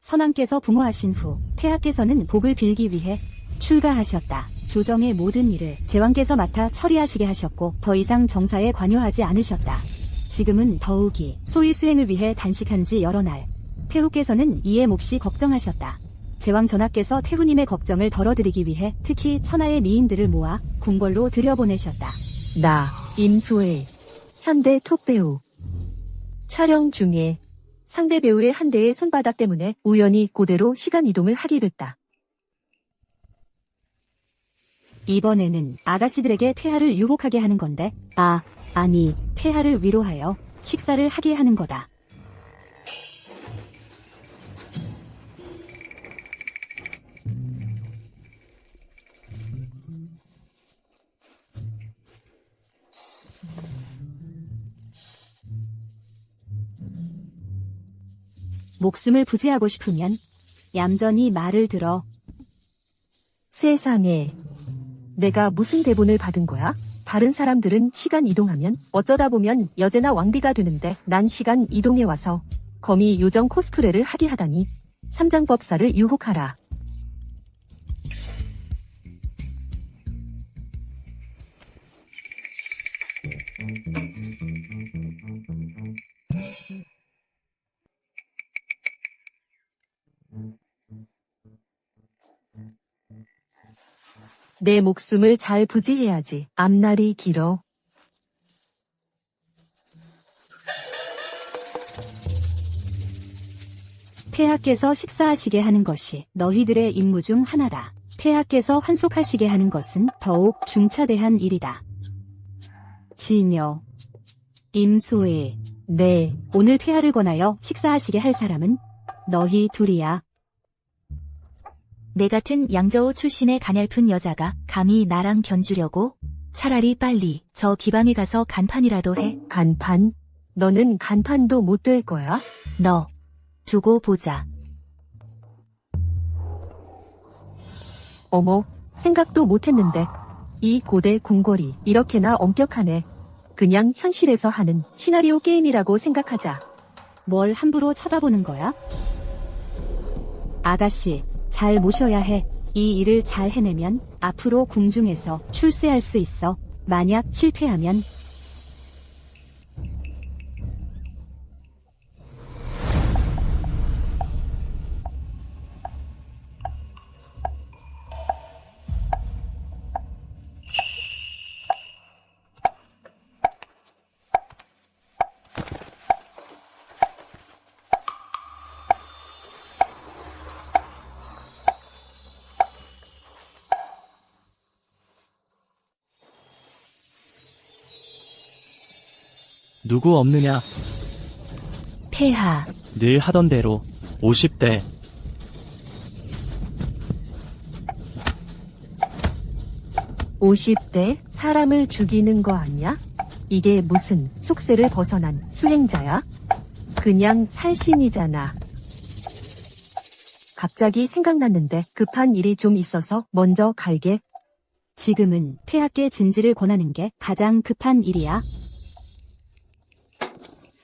선왕께서 붕어하신 후 폐하께서는 복을 빌기 위해 출가하셨다. 조정의 모든 일을 제왕께서 맡아 처리하시게 하셨고 더 이상 정사에 관여하지 않으셨다. 지금은 더욱이 소위 수행을 위해 단식한 지 여러 날. 태후께서는 이에 몹시 걱정하셨다. 제왕 전하께서 태후님의 걱정을 덜어드리기 위해 특히 천하의 미인들을 모아 궁궐로 들여보내셨다. 나, 임소혜, 현대 톱배우. 촬영 중에 상대 배우의 한 대의 손바닥 때문에 우연히 고대로 시간 이동을 하게 됐다. 이번에는 아가씨들에게 폐하를 유혹하게 하는 건데, 아니, 폐하를 위로하여 식사를 하게 하는 거다. 목숨을 부지하고 싶으면 얌전히 말을 들어. 세상에, 내가 무슨 대본을 받은 거야? 다른 사람들은 시간 이동하면 어쩌다 보면 여제나 왕비가 되는데 난 시간 이동해 와서 거미 요정 코스프레를 하게 하다니. 삼장법사를 유혹하라. 내 목숨을 잘 부지해야지. 앞날이 길어. 폐하께서 식사하시게 하는 것이 너희들의 임무 중 하나다. 폐하께서 환속하시게 하는 것은 더욱 중차대한 일이다. 진여, 임소혜, 네, 오늘 폐하를 권하여 식사하시게 할 사람은 너희 둘이야. 내 같은 양저우 출신의 가냘픈 여자가 감히 나랑 견주려고? 차라리 빨리 저 기방에 가서 간판이라도 해. 간판? 너는 간판도 못 될 거야? 너 두고 보자. 어머, 생각도 못했는데 이 고대 궁궐이 이렇게나 엄격하네. 그냥 현실에서 하는 시나리오 게임이라고 생각하자. 뭘 함부로 쳐다보는 거야? 아가씨, 잘 모셔야 해. 이 일을 잘 해내면 앞으로 궁중에서 출세할 수 있어. 만약 실패하면 누구 없느냐? 폐하, 늘 하던 대로 50대. (50대) 사람을 죽이는 거 아니야? 이게 무슨 속세를 벗어난 수행자야? 그냥 살신이잖아. 갑자기 생각났는데 급한 일이 좀 있어서 먼저 갈게. 지금은 폐하께 진지를 권하는 게 가장 급한 일이야.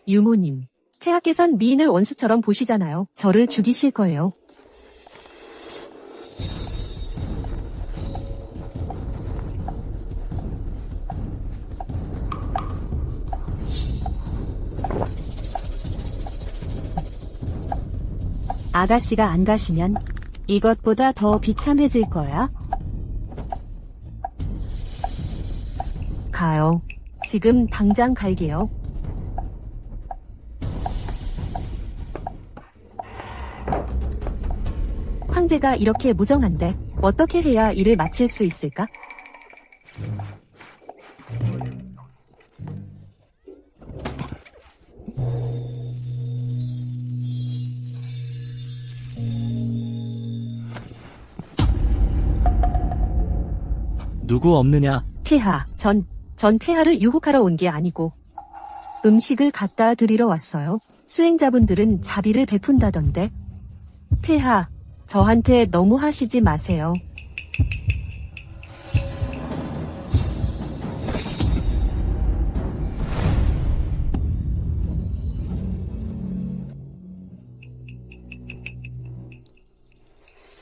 유모님, 폐하께선 미인을 원수처럼 보시잖아요. 저를 죽이실 거예요. 아가씨가 안 가시면 이것보다 더 비참해질 거야. 가요. 지금 당장 갈게요. 황제가 이렇게 무정한데 어떻게 해야 일을 마칠 수 있을까? 누구 없느냐? 폐하, 전 폐하를 유혹하러 온 게 아니고 음식을 갖다 드리러 왔어요. 수행자분들은 자비를 베푼다던데. 폐하, 저한테 너무 하시지 마세요.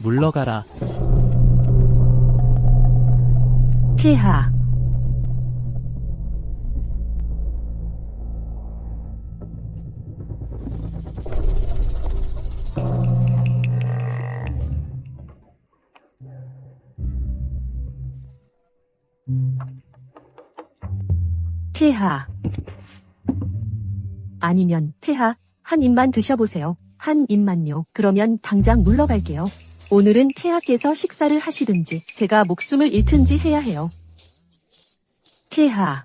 물러가라. 폐하. 폐하. 아니면 폐하, 한 입만 드셔보세요. 한 입만요. 그러면 당장 물러갈게요. 오늘은 폐하께서 식사를 하시든지 제가 목숨을 잃든지 해야 해요. 폐하.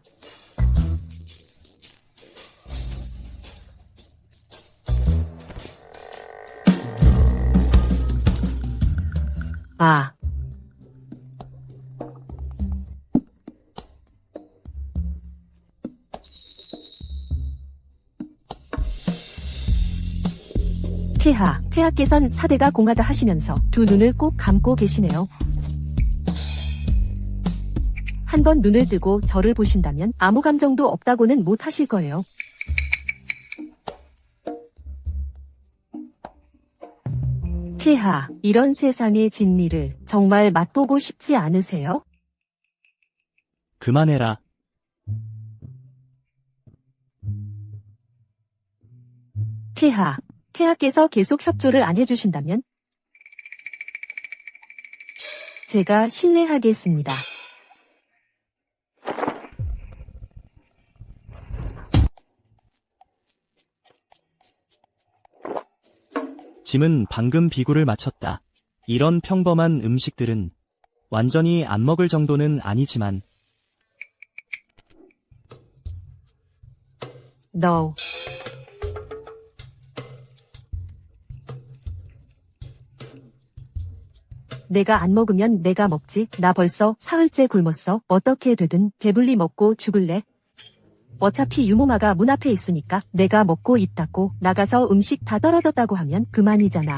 아. 폐하께선 사대가 공하다 하시면서 두 눈을 꼭 감고 계시네요. 한번 눈을 뜨고 저를 보신다면 아무 감정도 없다고는 못 하실 거예요. 폐하, 이런 세상의 진리를 정말 맛보고 싶지 않으세요? 그만해라. 폐하께서 계속 협조를 안 해주신다면 제가 실례하겠습니다. 짐은 방금 비구를 마쳤다. 이런 평범한 음식들은 완전히 안 먹을 정도는 아니지만 No. 내가 안 먹으면 내가 먹지. 나 벌써 사흘째 굶었어. 어떻게 되든 배불리 먹고 죽을래. 어차피 유모마가 문 앞에 있으니까 내가 먹고 있다고 나가서 음식 다 떨어졌다고 하면 그만이잖아.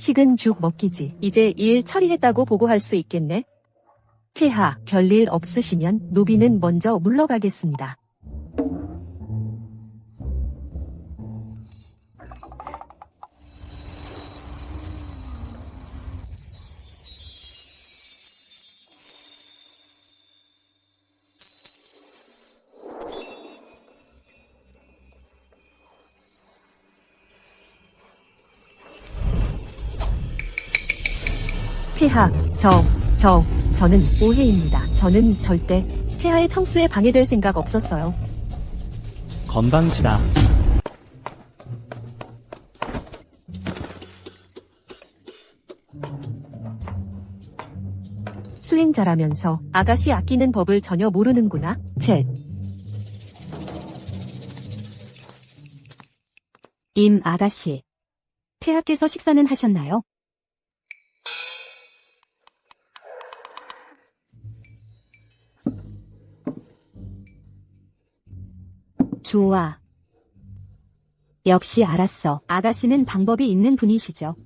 식은 죽 먹기지. 이제 일 처리했다고 보고할 수 있겠네. 폐하, 별일 없으시면 노비는 먼저 물러가겠습니다. 폐하, 저는 오해입니다. 저는 절대 폐하의 청수에 방해될 생각 없었어요. 건방지다. 수행자라면서 아가씨 아끼는 법을 전혀 모르는구나. 임 아가씨. 폐하께서 식사는 하셨나요? 좋아. 역시 알았어. 아가씨는 방법이 있는 분이시죠.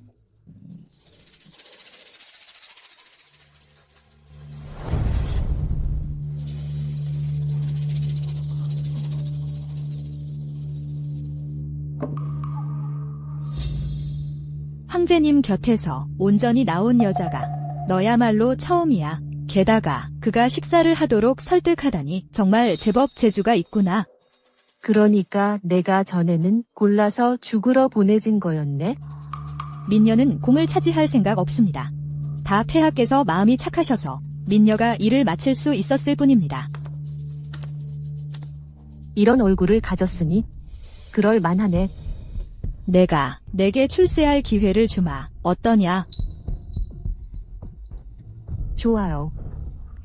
황제님 곁에서 온전히 나온 여자가 너야말로 처음이야. 게다가 그가 식사를 하도록 설득하다니 정말 제법 재주가 있구나. 그러니까 내가 전에는 골라서 죽으러 보내진 거였네? 민녀는 공을 차지할 생각 없습니다. 다 폐하께서 마음이 착하셔서 민녀가 일을 마칠 수 있었을 뿐입니다. 이런 얼굴을 가졌으니 그럴 만하네. 내가 내게 출세할 기회를 주마. 어떠냐? 좋아요.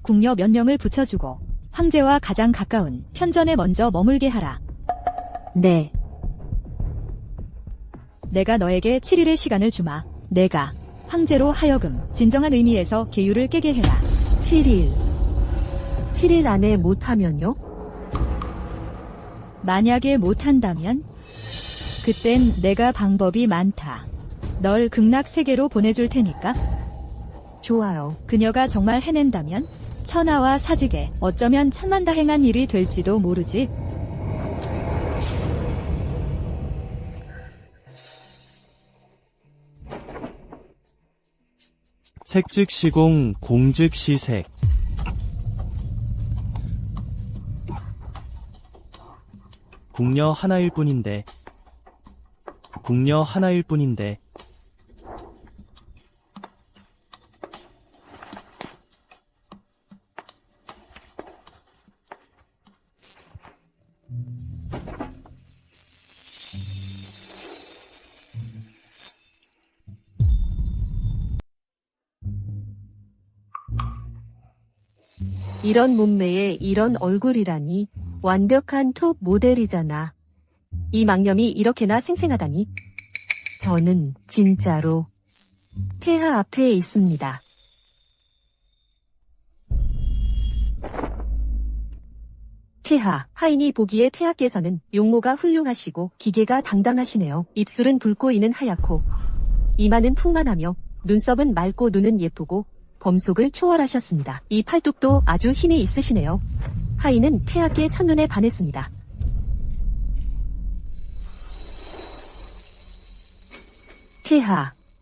궁녀 몇 명을 붙여주고 황제와 가장 가까운 편전에 먼저 머물게 하라. 네. 내가 너에게 7일의 시간을 주마. 내가 황제로 하여금 진정한 의미에서 계율을 깨게 해라. 7일 안에 못하면요? 만약에 못한다면 그땐 내가 방법이 많다. 널 극락 세계로 보내줄 테니까. 좋아요. 그녀가 정말 해낸다면 천하와 사직에 어쩌면 천만다행한 일이 될지도 모르지. 색즉시공 공즉시색. 궁녀 하나일 뿐인데. 궁녀 하나일 뿐인데. 이런 몸매에 이런 얼굴이라니 완벽한 톱 모델이잖아. 이 망념이 이렇게나 생생하다니. 저는 진짜로 폐하 앞에 있습니다. 폐하, 하인이 보기에 폐하께서는 용모가 훌륭하시고 기계가 당당하시네요. 입술은 붉고이는 하얗고 이마는 풍만하며 눈썹은 맑고 눈은 예쁘고 범속을 초월하셨습니다. 이 팔뚝도 아주 힘이 있으시네요. 하인은 폐하께 첫눈에 반했습니다.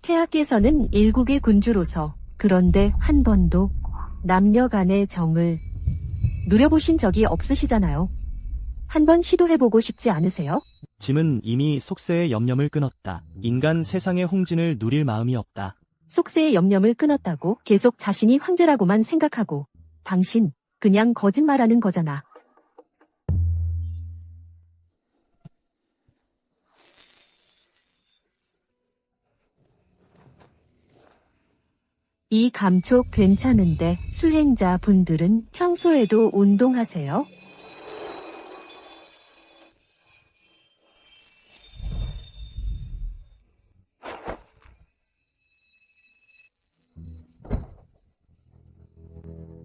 폐하께서는 일국의 군주로서 그런데 한 번도 남녀 간의 정을 누려보신 적이 없으시잖아요. 한번 시도해보고 싶지 않으세요? 짐은 이미 속세의 염려을 끊었다. 인간 세상의 홍진을 누릴 마음이 없다. 속세의 염려을 끊었다고 계속 자신이 황제라고만 생각하고 당신 그냥 거짓말하는 거잖아. 이 감촉 괜찮은데 수행자분들은 평소에도 운동하세요?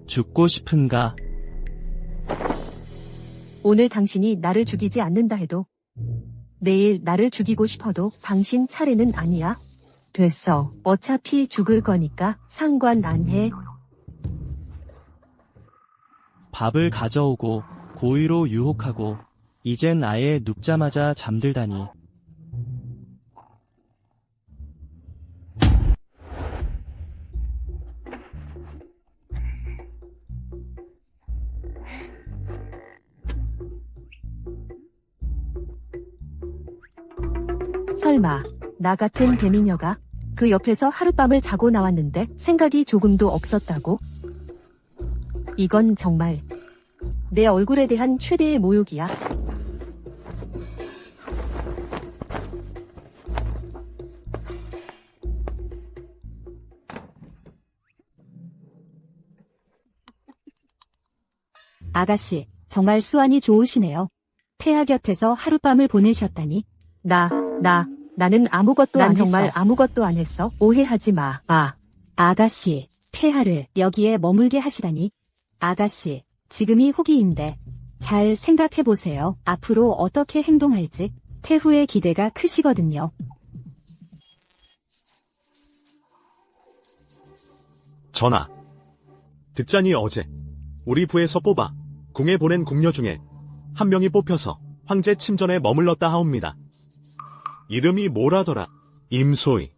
죽고 싶은가? 오늘 당신이 나를 죽이지 않는다 해도 내일 나를 죽이고 싶어도 당신 차례는 아니야. 됐어. 어차피 죽을 거니까 상관 안 해. 밥을 가져오고 고의로 유혹하고 이젠 아예 눕자마자 잠들다니. 설마 나 같은 개미녀가 그 옆에서 하룻밤을 자고 나왔는데 생각이 조금도 없었다고? 이건 정말 내 얼굴에 대한 최대의 모욕이야. 아가씨, 정말 수완이 좋으시네요. 폐하 곁에서 하룻밤을 보내셨다니. 나는 아무것도 난 안 했어. 정말 아무것도 안 했어. 오해하지 마. 아가씨, 폐하를 여기에 머물게 하시다니. 아가씨, 지금이 후기인데 잘 생각해보세요. 앞으로 어떻게 행동할지. 태후의 기대가 크시거든요. 전하, 듣자니 어제 우리 부에서 뽑아 궁에 보낸 궁녀 중에 한 명이 뽑혀서 황제 침전에 머물렀다 하옵니다. 이름이 뭐라더라? 임소희.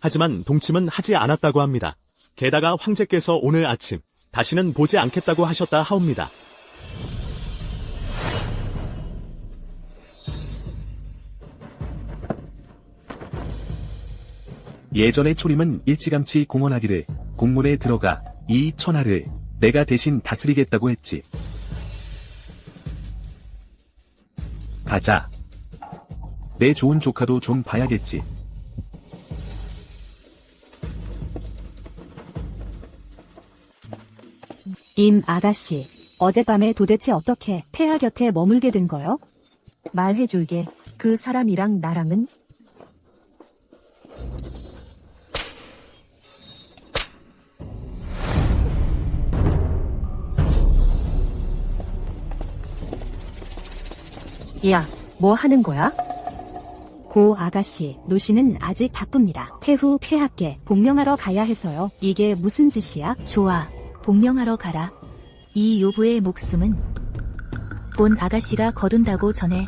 하지만 동침은 하지 않았다고 합니다. 게다가 황제께서 오늘 아침 다시는 보지 않겠다고 하셨다 하옵니다. 예전에 초림은 일찌감치 공언하기를 공문에 들어가 이 천하를 내가 대신 다스리겠다고 했지. 가자. 내 좋은 조카도 좀 봐야겠지. 임 아가씨, 어젯밤에 도대체 어떻게 폐하 곁에 머물게 된 거요? 말해줄게. 그 사람이랑 나랑은 야, 뭐 하는 거야? 고 아가씨, 노씨는 아직 바쁩니다. 태후 폐하께 복명하러 가야 해서요. 이게 무슨 짓이야? 좋아. 복명하러 가라. 이 요부의 목숨은 본 아가씨가 거둔다고 전해.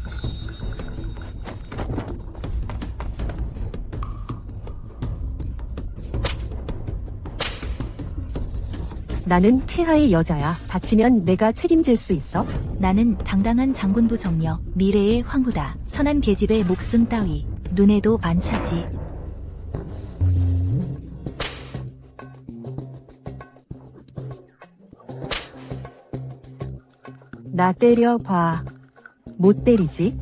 나는 폐하의 여자야. 다치면 내가 책임질 수 있어? 나는 당당한 장군부 정려, 미래의 황후다. 천한 계집의 목숨 따위 눈에도 안 차지. 나 때려봐. 못 때리지?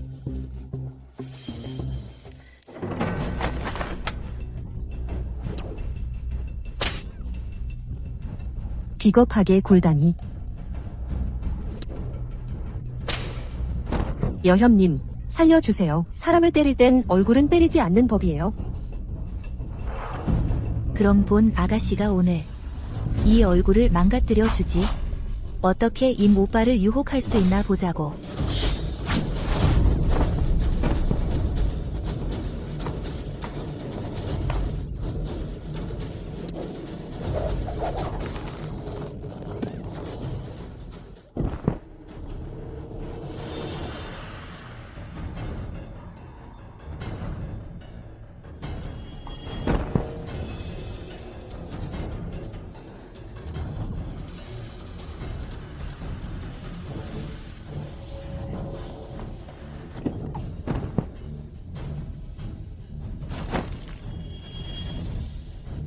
비겁하게 굴다니. 여혐님, 살려주세요. 사람을 때릴 땐 얼굴은 때리지 않는 법이에요. 그럼 본 아가씨가 오늘 이 얼굴을 망가뜨려 주지. 어떻게 임 오빠를 유혹할 수 있나 보자고.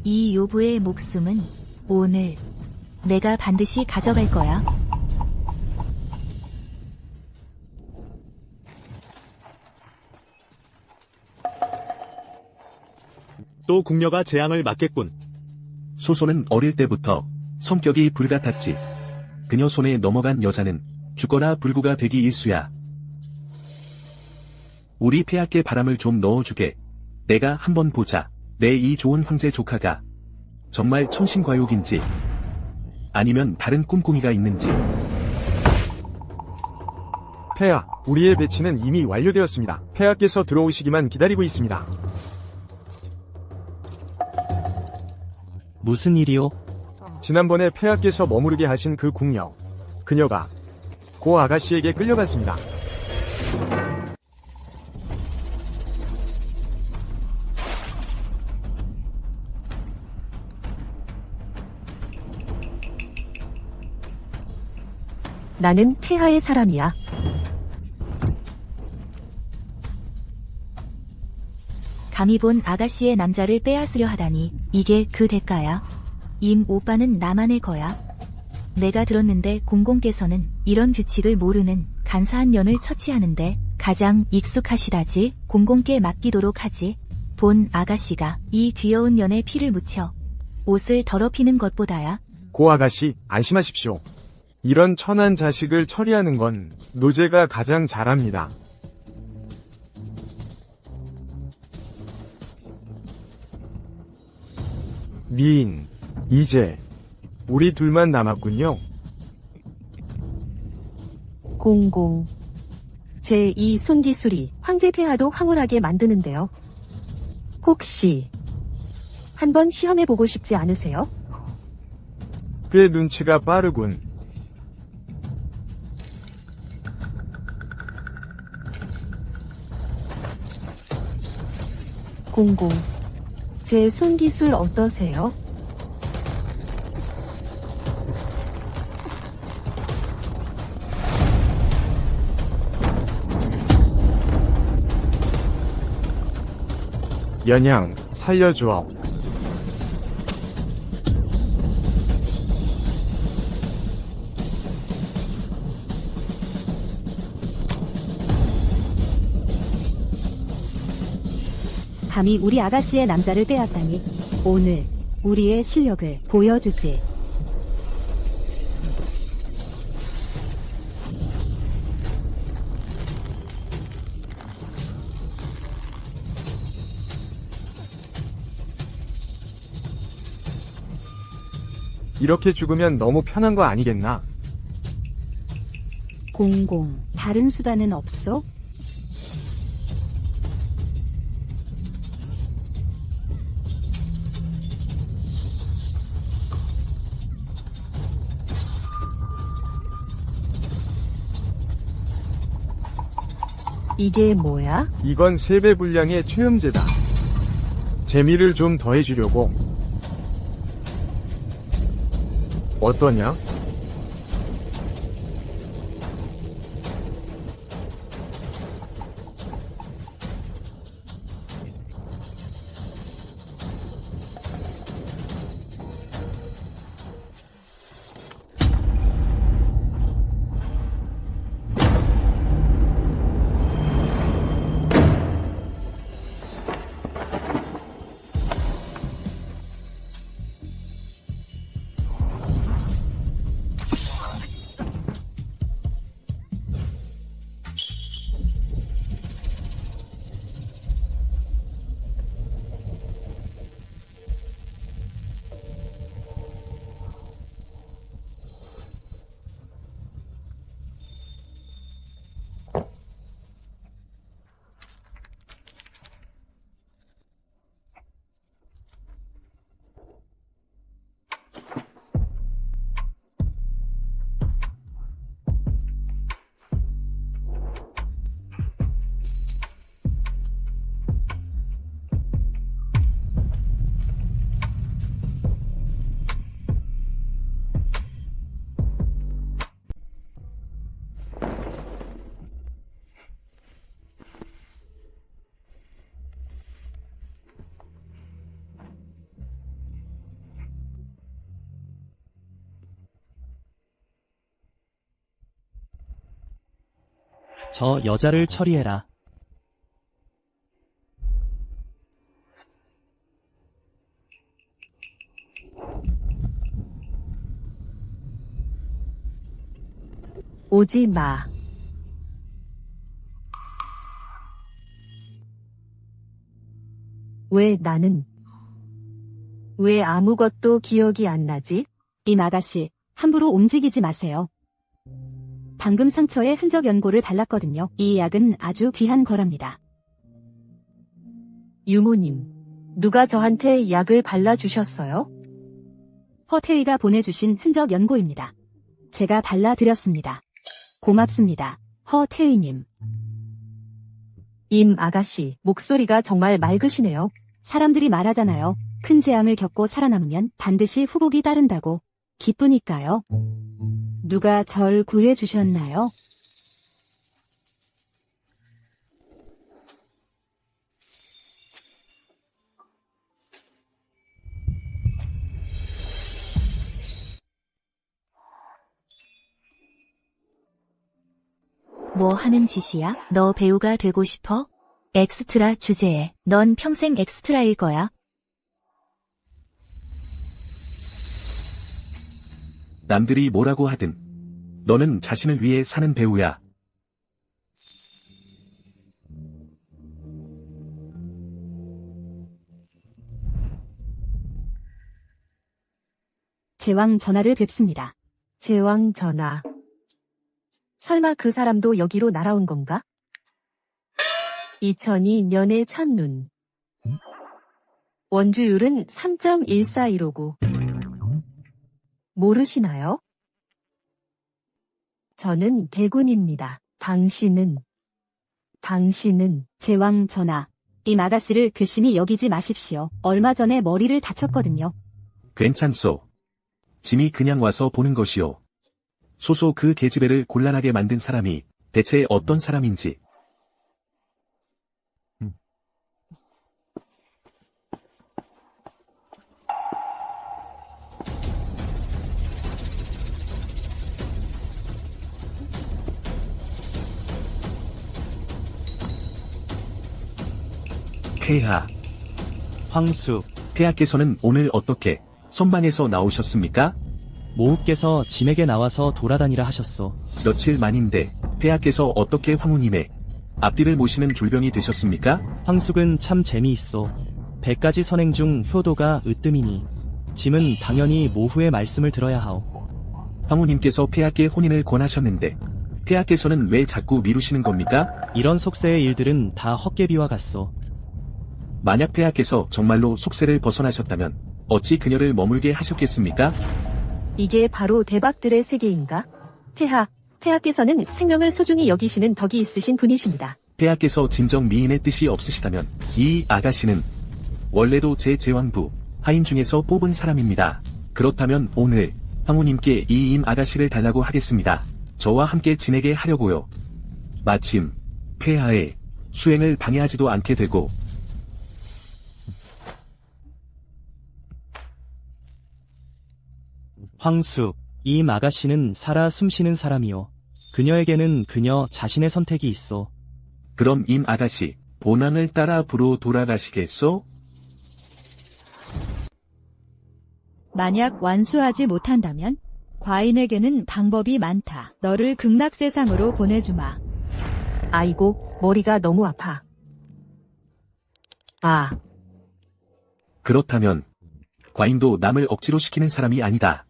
이 요부의 목숨은 오늘 내가 반드시 가져갈 거야. 또 궁녀가 재앙을 맞겠군. 소소는 어릴 때부터 성격이 불같았지. 그녀 손에 넘어간 여자는 죽거나 불구가 되기 일쑤야. 우리 폐하께 바람을 좀 넣어주게. 내가 한번 보자. 내 이 좋은 황제 조카가 정말 천신과욕인지 아니면 다른 꿍꿍이가 있는지. 폐하, 우리의 배치는 이미 완료되었습니다. 폐하께서 들어오시기만 기다리고 있습니다. 무슨 일이오? 지난번에 폐하께서 머무르게 하신 그 궁녀, 그녀가 고 아가씨에게 끌려갔습니다. 나는 폐하의 사람이야. 감히 본 아가씨의 남자를 빼앗으려 하다니 이게 그 대가야. 임 오빠는 나만의 거야. 내가 들었는데 공공께서는 이런 규칙을 모르는 간사한 년을 처치하는데 가장 익숙하시다지. 공공께 맡기도록 하지. 본 아가씨가 이 귀여운 년에 피를 묻혀 옷을 더럽히는 것보다야. 고 아가씨, 안심하십시오. 이런 천한 자식을 처리하는 건 노제가 가장 잘합니다. 미인, 이제 우리 둘만 남았군요. 공공. 제 이 손기술이 황제 폐하도 황홀하게 만드는데요. 혹시 한번 시험해보고 싶지 않으세요? 꽤 눈치가 빠르군. 공공. 제 손기술 어떠세요? 연양, 살려줘. 감히 우리 아가씨의 남자를 빼앗다니. 오늘 우리의 실력을 보여주지. 이렇게 죽으면 너무 편한 거 아니겠나? 공공, 다른 수단은 없어? 이게 뭐야? 이건 3배 분량의 최음제다. 재미를 좀 더해주려고. 어떠냐? 저 여자를 처리해라. 오지 마. 왜 나는? 왜 아무것도 기억이 안 나지? 임 아가씨, 함부로 움직이지 마세요. 방금 상처에 흔적 연고를 발랐거든요. 이 약은 아주 귀한 거랍니다. 유모님, 누가 저한테 약을 발라주셨어요? 허태희가 보내주신 흔적 연고입니다. 제가 발라드렸습니다. 고맙습니다. 허태희님. 임 아가씨, 목소리가 정말 맑으시네요. 사람들이 말하잖아요. 큰 재앙을 겪고 살아남으면 반드시 후복이 따른다고. 기쁘니까요. 누가 절 구해주셨나요? 뭐 하는 짓이야? 너 배우가 되고 싶어? 엑스트라 주제에. 넌 평생 엑스트라일 거야. 남들이 뭐라고 하든 너는 자신을 위해 사는 배우야. 제왕 전하를 뵙습니다. 제왕 전하. 설마 그 사람도 여기로 날아온 건가? 2002년의 첫눈. 원주율은 3.1415고. 모르시나요? 저는 대군입니다. 당신은 제왕 전하, 임 아가씨를 괘씸히 여기지 마십시오. 얼마 전에 머리를 다쳤거든요. 괜찮소. 짐이 그냥 와서 보는 것이오. 소소 그 계집애를 곤란하게 만든 사람이 대체 어떤 사람인지. 폐하, 황수, 폐하께서는 오늘 어떻게 선방에서 나오셨습니까? 모후께서 짐에게 나와서 돌아다니라 하셨소. 며칠 만인데 폐하께서 어떻게 황후님의 앞뒤를 모시는 졸병이 되셨습니까? 황숙은 참 재미있소. 100가지 선행 중 효도가 으뜸이니 짐은 당연히 모후의 말씀을 들어야 하오. 황후님께서 폐하께 혼인을 권하셨는데 폐하께서는 왜 자꾸 미루시는 겁니까? 이런 속세의 일들은 다 헛개비와 같소. 만약 폐하께서 정말로 속세를 벗어나셨다면 어찌 그녀를 머물게 하셨겠습니까? 이게 바로 대박들의 세계인가? 폐하께서는 생명을 소중히 여기시는 덕이 있으신 분이십니다. 폐하께서 진정 미인의 뜻이 없으시다면 이 아가씨는 원래도 제 제왕부 하인 중에서 뽑은 사람입니다. 그렇다면 오늘 황후님께 이 임 아가씨를 달라고 하겠습니다. 저와 함께 지내게 하려고요. 마침 폐하의 수행을 방해하지도 않게 되고 황수, 이 아가씨는 살아 숨쉬는 사람이요. 그녀에게는 그녀 자신의 선택이 있어. 그럼 임 아가씨 본왕을 따라 부로 돌아가시겠소? 만약 완수하지 못한다면 과인에게는 방법이 많다. 너를 극락세상으로 보내주마. 아이고, 머리가 너무 아파. 아, 그렇다면 과인도 남을 억지로 시키는 사람이 아니다.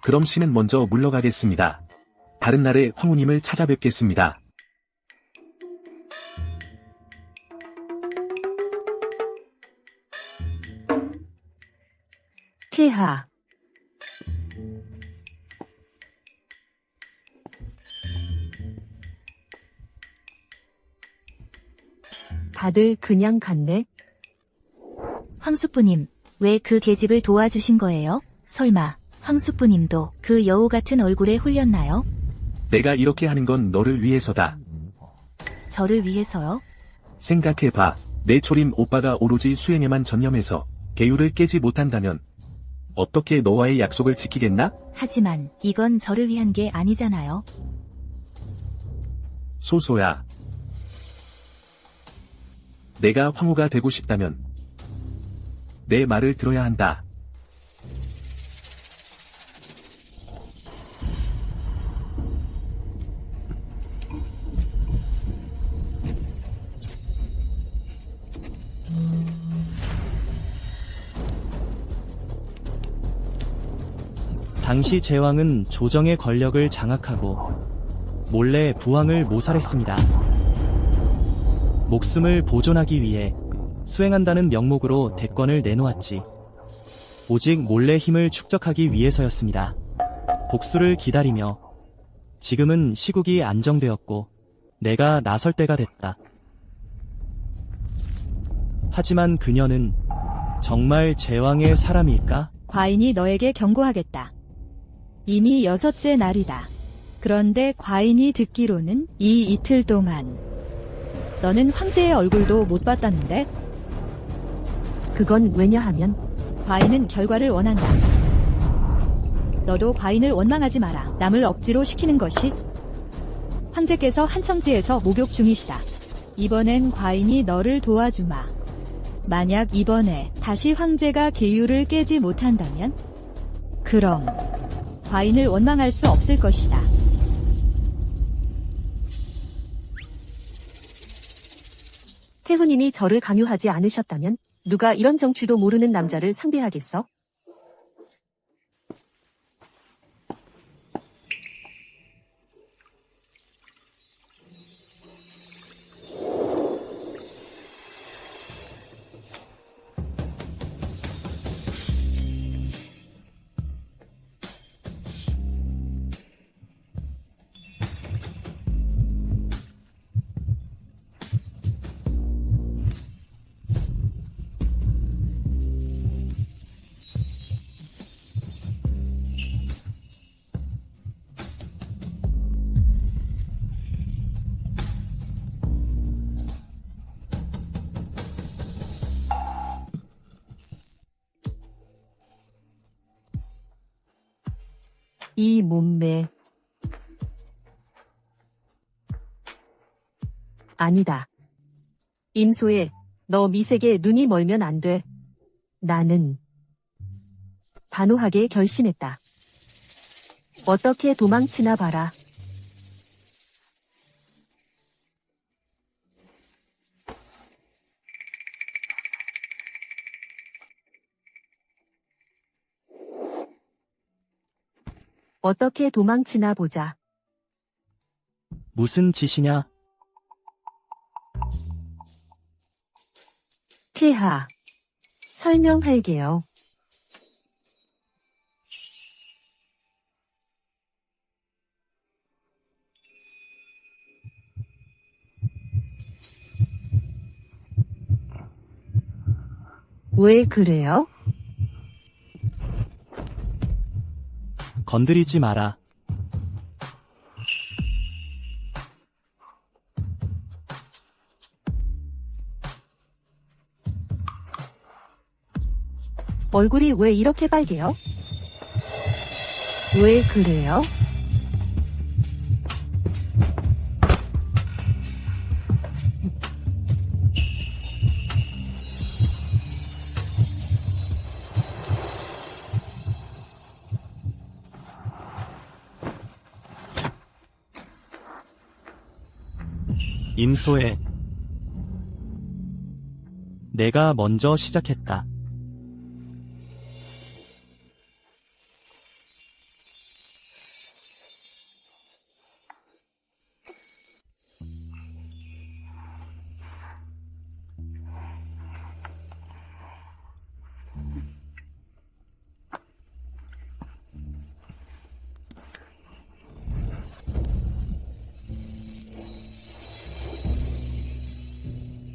그럼 씨는 먼저 물러가겠습니다. 다른 날에 황후님을 찾아뵙겠습니다. 폐하. 다들 그냥 갔네? 황숙부님, 왜 그 계집을 도와주신 거예요? 설마 황숙부님도 그 여우 같은 얼굴에 홀렸나요? 내가 이렇게 하는 건 너를 위해서다. 저를 위해서요? 생각해봐. 내 초림 오빠가 오로지 수행에만 전념해서 계율을 깨지 못한다면 어떻게 너와의 약속을 지키겠나? 하지만 이건 저를 위한 게 아니잖아요. 소소야. 내가 황후가 되고 싶다면 내 말을 들어야 한다. 당시 제왕은 조정의 권력을 장악하고 몰래 부왕을 모살했습니다. 목숨을 보존하기 위해 수행한다는 명목으로 대권을 내놓았지. 오직 몰래 힘을 축적하기 위해서였습니다. 복수를 기다리며 지금은 시국이 안정되었고 내가 나설 때가 됐다. 하지만 그녀는 정말 제왕의 사람일까? 과인이 너에게 경고하겠다. 이미 6째 날이다. 그런데 과인이 듣기로는 이 이틀 동안 너는 황제의 얼굴도 못 봤다는데? 그건 왜냐하면 과인은 결과를 원한다. 너도 과인을 원망하지 마라. 남을 억지로 시키는 것이 황제께서 한청지에서 목욕 중이시다. 이번엔 과인이 너를 도와주마. 만약 이번에 다시 황제가 계율을 깨지 못한다면 그럼 과인을 원망할 수 없을 것이다. 태후님이 저를 강요하지 않으셨다면 누가 이런 정취도 모르는 남자를 상대하겠어? 이 몸매. 아니다. 임소애, 너 미색에 눈이 멀면 안 돼. 나는 단호하게 결심했다. 어떻게 도망치나 봐라. 어떻게 도망치나 보자. 무슨 짓이냐? 폐하. 설명할게요. 왜 그래요? 건드리지 마라. 얼굴이 왜 이렇게 빨개요? 왜 그래요? 임소해. 내가 먼저 시작했다.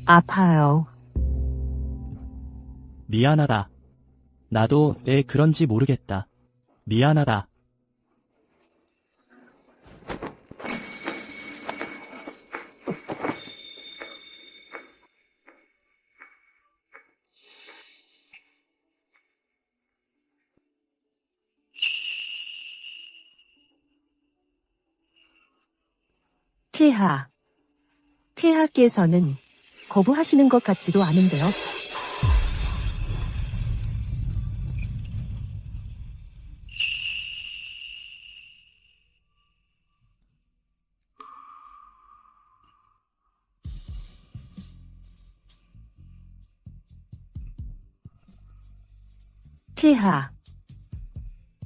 아파요. 미안하다. 나도 왜 그런지 모르겠다. 미안하다. 폐하께서는 거부하시는 것 같지도 않은데요. 폐하,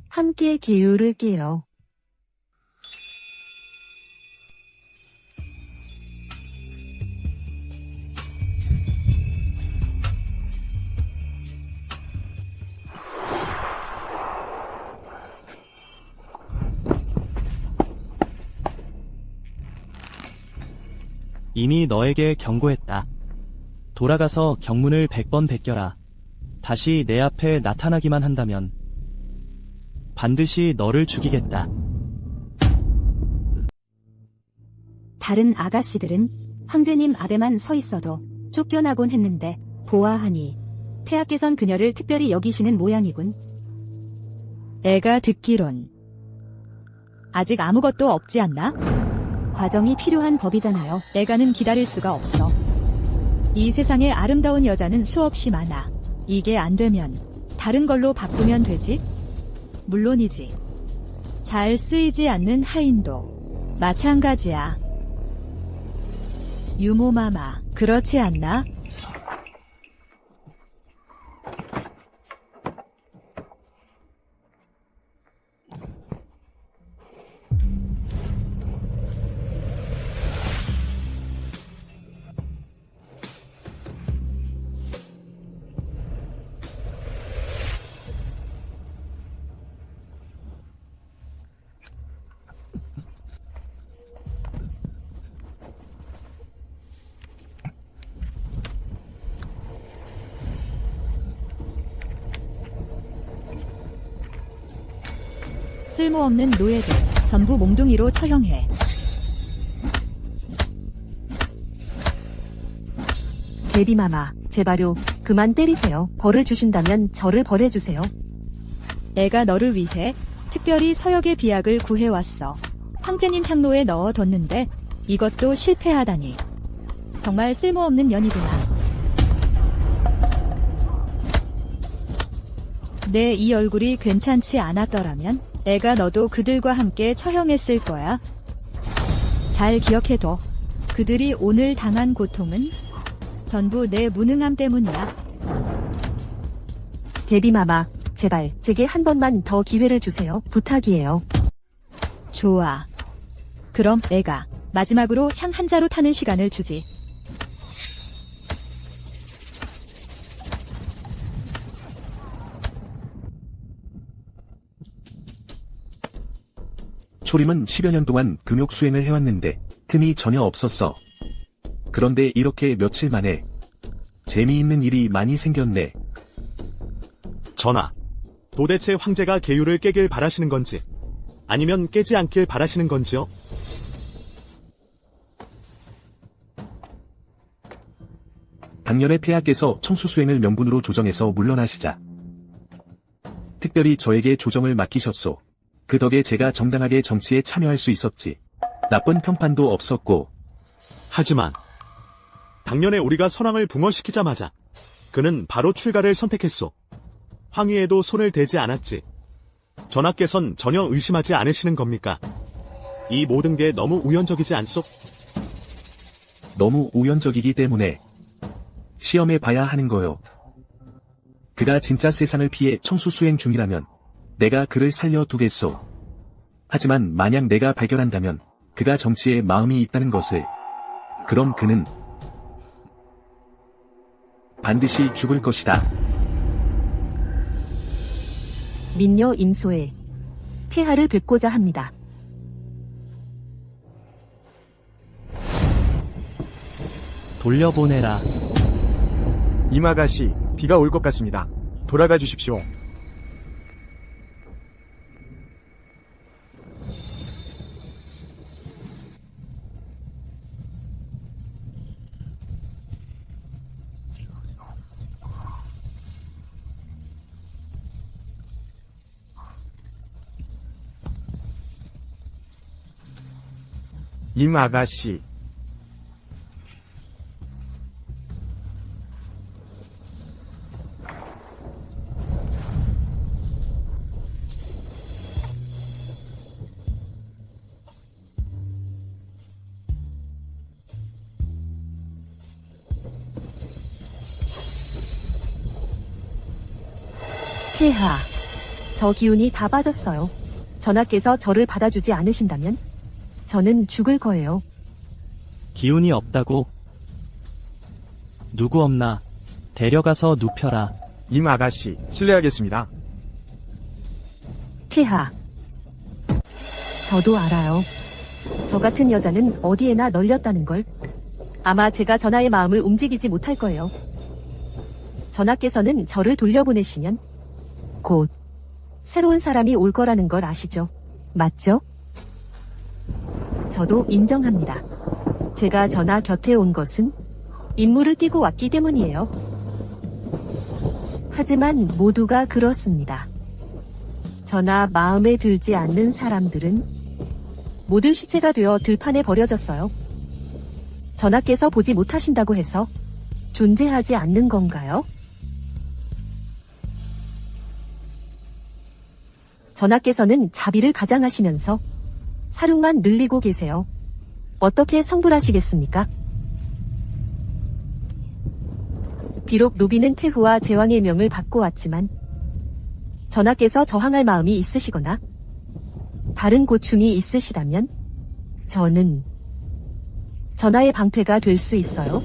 함께 게으를게요. 이미 너에게 경고했다. 돌아가서 경문을 100번 베껴라. 다시 내 앞에 나타나기만 한다면 반드시 너를 죽이겠다. 다른 아가씨들은 황제님 앞에만 서 있어도 쫓겨나곤 했는데 보아하니 폐하께선 그녀를 특별히 여기시는 모양이군. 애가 듣기론 아직 아무것도 없지 않나? 과정이 필요한 법이잖아요. 애가는 기다릴 수가 없어. 이 세상에 아름다운 여자는 수없이 많아. 이게 안 되면 다른 걸로 바꾸면 되지? 물론이지. 잘 쓰이지 않는 하인도 마찬가지야. 유모마마, 그렇지 않나? 쓸모없는 노예들 전부 몽둥이로 처형해. 대비마마, 제발요. 그만 때리세요. 벌을 주신다면 저를 벌해주세요. 애가 너를 위해 특별히 서역의 비약을 구해왔어. 황제님 향로에 넣어뒀는데 이것도 실패하다니. 정말 쓸모없는 년이구나. 내 이 얼굴이 괜찮지 않았더라면 애가 너도 그들과 함께 처형했을 거야. 잘 기억해둬. 그들이 오늘 당한 고통은 전부 내 무능함 때문이야. 대비마마, 제발 제게 한 번만 더 기회를 주세요. 부탁이에요. 좋아. 그럼 애가 마지막으로 향 한 자루 타는 시간을 주지. 초림은 10여 년 동안 금욕 수행을 해왔는데 틈이 전혀 없었어. 그런데 이렇게 며칠 만에 재미있는 일이 많이 생겼네. 전하, 도대체 황제가 계율을 깨길 바라시는 건지, 아니면 깨지 않길 바라시는 건지요? 당년에 폐하께서 청수 수행을 명분으로 조정해서 물러나시자 특별히 저에게 조정을 맡기셨소. 그 덕에 제가 정당하게 정치에 참여할 수 있었지. 나쁜 평판도 없었고. 하지만 당년에 우리가 선왕을 붕어시키자마자 그는 바로 출가를 선택했소. 황위에도 손을 대지 않았지. 전하께선 전혀 의심하지 않으시는 겁니까? 이 모든 게 너무 우연적이지 않소? 너무 우연적이기 때문에 시험해 봐야 하는 거요. 그가 진짜 세상을 피해 청수 수행 중이라면 내가 그를 살려두겠소. 하지만 만약 내가 발견한다면 그가 정치에 마음이 있다는 것을, 그럼 그는 반드시 죽을 것이다. 민녀 임소에 폐하를 뵙고자 합니다. 돌려보내라. 임아가씨, 비가 올 것 같습니다. 돌아가 주십시오. 임아가씨, 폐하, 저 기운이 다 빠졌어요. 전하께서 저를 받아주지 않으신다면 저는 죽을 거예요. 기운이 없다고? 누구 없나? 데려가서 눕혀라. 임아가씨, 실례하겠습니다. 폐하, 저도 알아요. 저 같은 여자는 어디에나 널렸다는 걸. 아마 제가 전하의 마음을 움직이지 못할 거예요. 전하께서는 저를 돌려보내시면 곧 새로운 사람이 올 거라는 걸 아시죠? 맞죠? 저도 인정합니다. 제가 전하 곁에 온 것은 임무를 띠고 왔기 때문이에요. 하지만 모두가 그렇습니다. 전하 마음에 들지 않는 사람들은 모두 시체가 되어 들판에 버려졌어요. 전하께서 보지 못하신다고 해서 존재하지 않는 건가요? 전하께서는 자비를 가장하시면서 사륙만 늘리고 계세요. 어떻게 성불하시겠습니까? 비록 노비는 태후와 제왕의 명을 받고 왔지만 전하께서 저항할 마음이 있으시거나 다른 고충이 있으시다면 저는 전하의 방패가 될 수 있어요.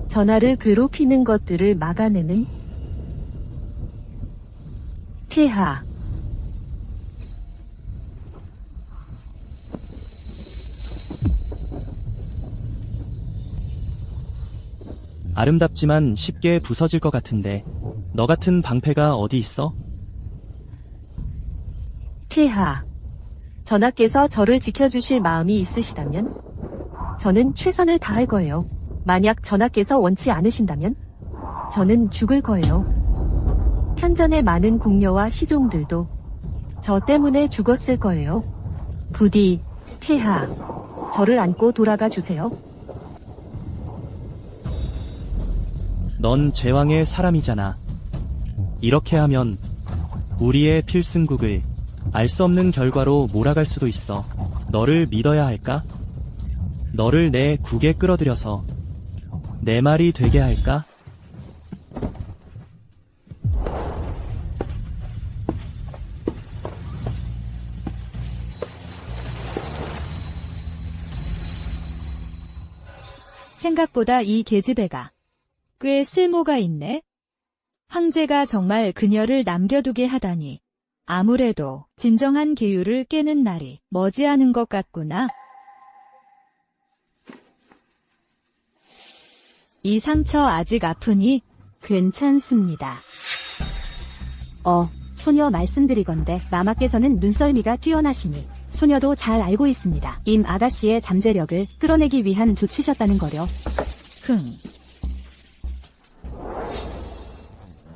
전하를 괴롭히는 것들을 막아내는 폐하. 아름답지만 쉽게 부서질 것 같은데 너 같은 방패가 어디 있어? 폐하. 전하께서 저를 지켜주실 마음이 있으시다면 저는 최선을 다할 거예요. 만약 전하께서 원치 않으신다면 저는 죽을 거예요. 현전의 많은 궁녀와 시종들도 저 때문에 죽었을 거예요. 부디 폐하, 저를 안고 돌아가 주세요. 넌 제왕의 사람이잖아. 이렇게 하면 우리의 필승국을 알 수 없는 결과로 몰아갈 수도 있어. 너를 믿어야 할까? 너를 내 국에 끌어들여서 내 말이 되게 할까? 생각보다 이 계집애가 꽤 쓸모가 있네. 황제가 정말 그녀를 남겨두게 하다니. 아무래도 진정한 계율을 깨는 날이 머지않은 것 같구나. 이 상처 아직 아프니 괜찮습니다. 소녀 말씀드리건대 마마께서는 눈썰미가 뛰어나시니 소녀도 잘 알고 있습니다. 임 아가씨의 잠재력을 끌어내기 위한 조치셨다는 거려.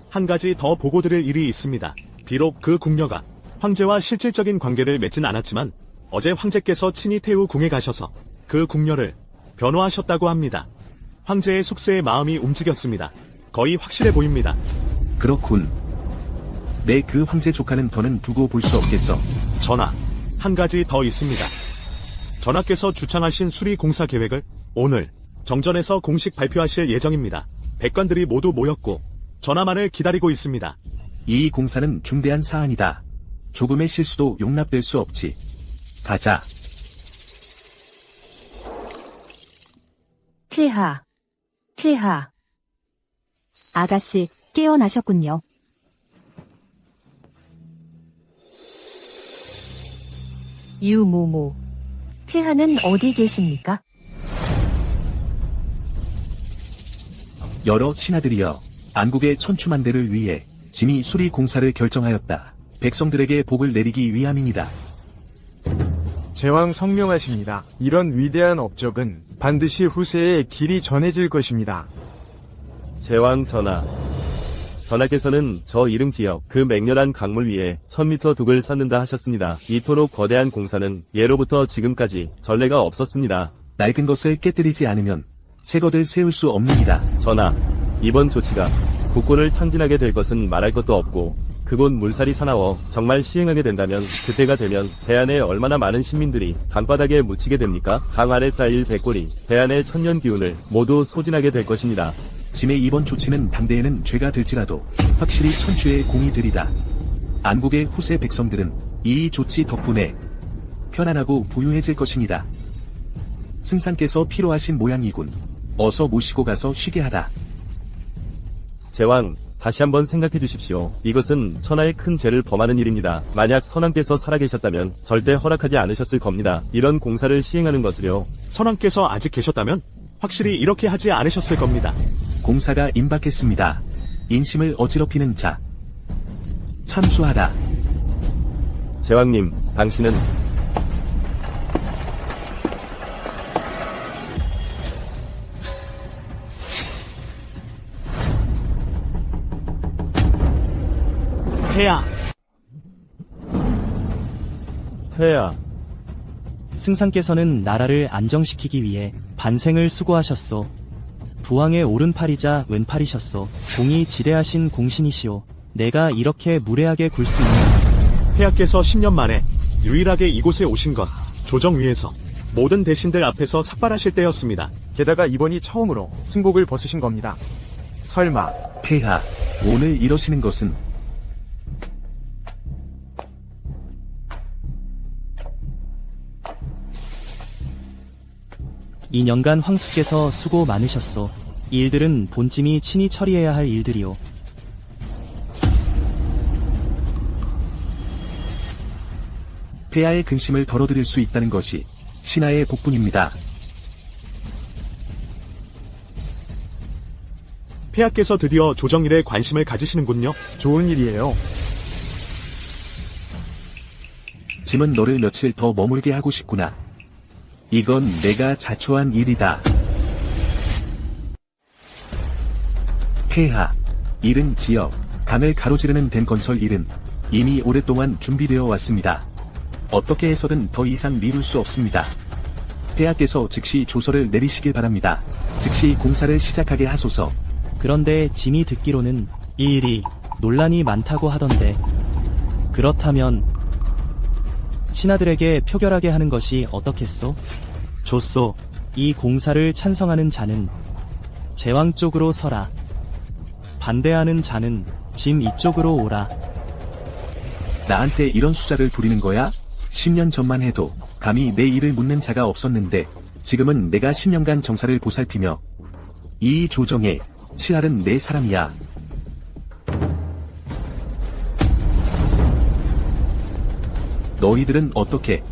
한 가지 더 보고 드릴 일이 있습니다. 비록 그 궁녀가 황제와 실질적인 관계를 맺진 않았지만 어제 황제께서 친히 태우 궁에 가셔서 그 궁녀를 변호하셨다고 합니다. 황제의 속세의 마음이 움직였습니다. 거의 확실해 보입니다. 그렇군. 내 그 황제 조카는 더는 두고 볼 수 없겠어. 전하, 한 가지 더 있습니다. 전하께서 주창하신 수리 공사 계획을 오늘 정전에서 공식 발표하실 예정입니다. 백관들이 모두 모였고 전하만을 기다리고 있습니다. 이 공사는 중대한 사안이다. 조금의 실수도 용납될 수 없지. 가자. 폐하. 아가씨, 깨어나셨군요. 유모모. 폐하는 어디 계십니까? 여러 신하들이여, 안국의 천추만대를 위해 짐이 수리 공사를 결정하였다. 백성들에게 복을 내리기 위함이니다. 제왕 성명하십니다. 이런 위대한 업적은 반드시 후세에 길이 전해질 것입니다. 제왕 전하. 전하께서는 저 이릉 지역 그 맹렬한 강물 위에 1000m 둑을 쌓는다 하셨습니다. 이토록 거대한 공사는 예로부터 지금까지 전례가 없었습니다. 낡은 것을 깨뜨리지 않으면 새 것을 세울 수 없느니라. 전하, 이번 조치가 국고를 탕진하게 될 것은 말할 것도 없고 그곳 물살이 사나워 정말 시행하게 된다면 그때가 되면 대안에 얼마나 많은 신민들이 강바닥에 묻히게 됩니까? 강 아래 쌓일 백골이 대안의 천년 기운을 모두 소진하게 될 것입니다. 짐의 이번 조치는 당대에는 죄가 될지라도 확실히 천추의 공이 되리다. 안국의 후세 백성들은 이 조치 덕분에 편안하고 부유해질 것이니다. 승상께서 필요하신 모양이군. 어서 모시고 가서 쉬게 하라. 제왕, 다시 한번 생각해 주십시오. 이것은 천하의 큰 죄를 범하는 일입니다. 만약 선왕께서 살아계셨다면 절대 허락하지 않으셨을 겁니다. 이런 공사를 시행하는 것을요. 선왕께서 아직 계셨다면 확실히 이렇게 하지 않으셨을 겁니다. 공사가 임박했습니다. 인심을 어지럽히는 자. 참수하라. 제왕님, 당신은 폐하, 폐하. 승상께서는 나라를 안정시키기 위해 반생을 수고하셨소. 부왕의 오른팔이자 왼팔이셨소. 공이 지대하신 공신이시오. 내가 이렇게 무례하게 굴 수 있는 폐하께서 10년 만에 유일하게 이곳에 오신 건 조정 위에서 모든 대신들 앞에서 삭발하실 때였습니다. 게다가 이번이 처음으로 승복을 벗으신 겁니다. 설마 폐하, 오늘 이러시는 것은 2년간 황수께서 수고 많으셨소. 이 일들은 본찜이 친히 처리해야 할 일들이오. 폐하의 근심을 덜어드릴 수 있다는 것이 신하의 복분입니다. 폐하께서 드디어 조정일에 관심을 가지시는군요. 좋은 일이에요. 짐은 너를 며칠 더 머물게 하고 싶구나. 이건 내가 자초한 일이다. 폐하, 이른 지역, 강을 가로지르는 된 건설 일은 이미 오랫동안 준비되어 왔습니다. 어떻게 해서든 더 이상 미룰 수 없습니다. 폐하께서 즉시 조서를 내리시길 바랍니다. 즉시 공사를 시작하게 하소서. 그런데 짐이 듣기로는 이 일이 논란이 많다고 하던데, 그렇다면 신하들에게 표결하게 하는 것이 어떻겠소? 좋소. 이 공사를 찬성하는 자는 제왕 쪽으로 서라. 반대하는 자는 짐 이쪽으로 오라. 나한테 이런 수작을 부리는 거야? 10년 전만 해도 감히 내 일을 묻는 자가 없었는데 지금은 내가 10년간 정사를 보살피며 이 조정에 칠할은 내 사람이야. 너희들은 어떻게?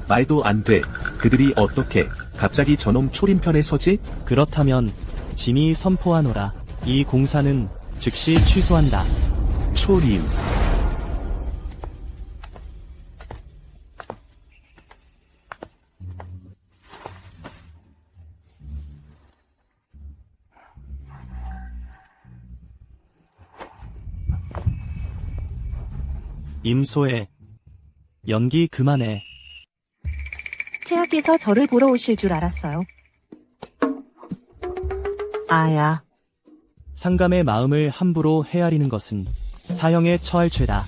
말도 안 돼. 그들이 어떻게 갑자기 저놈 초림 편에 서지? 그렇다면 짐이 선포하노라. 이 공사는 즉시 취소한다. 초림. 임소애. 연기 그만해. 폐하께서 저를 보러 오실 줄 알았어요. 아야, 상감의 마음을 함부로 헤아리는 것은 사형에 처할 죄다.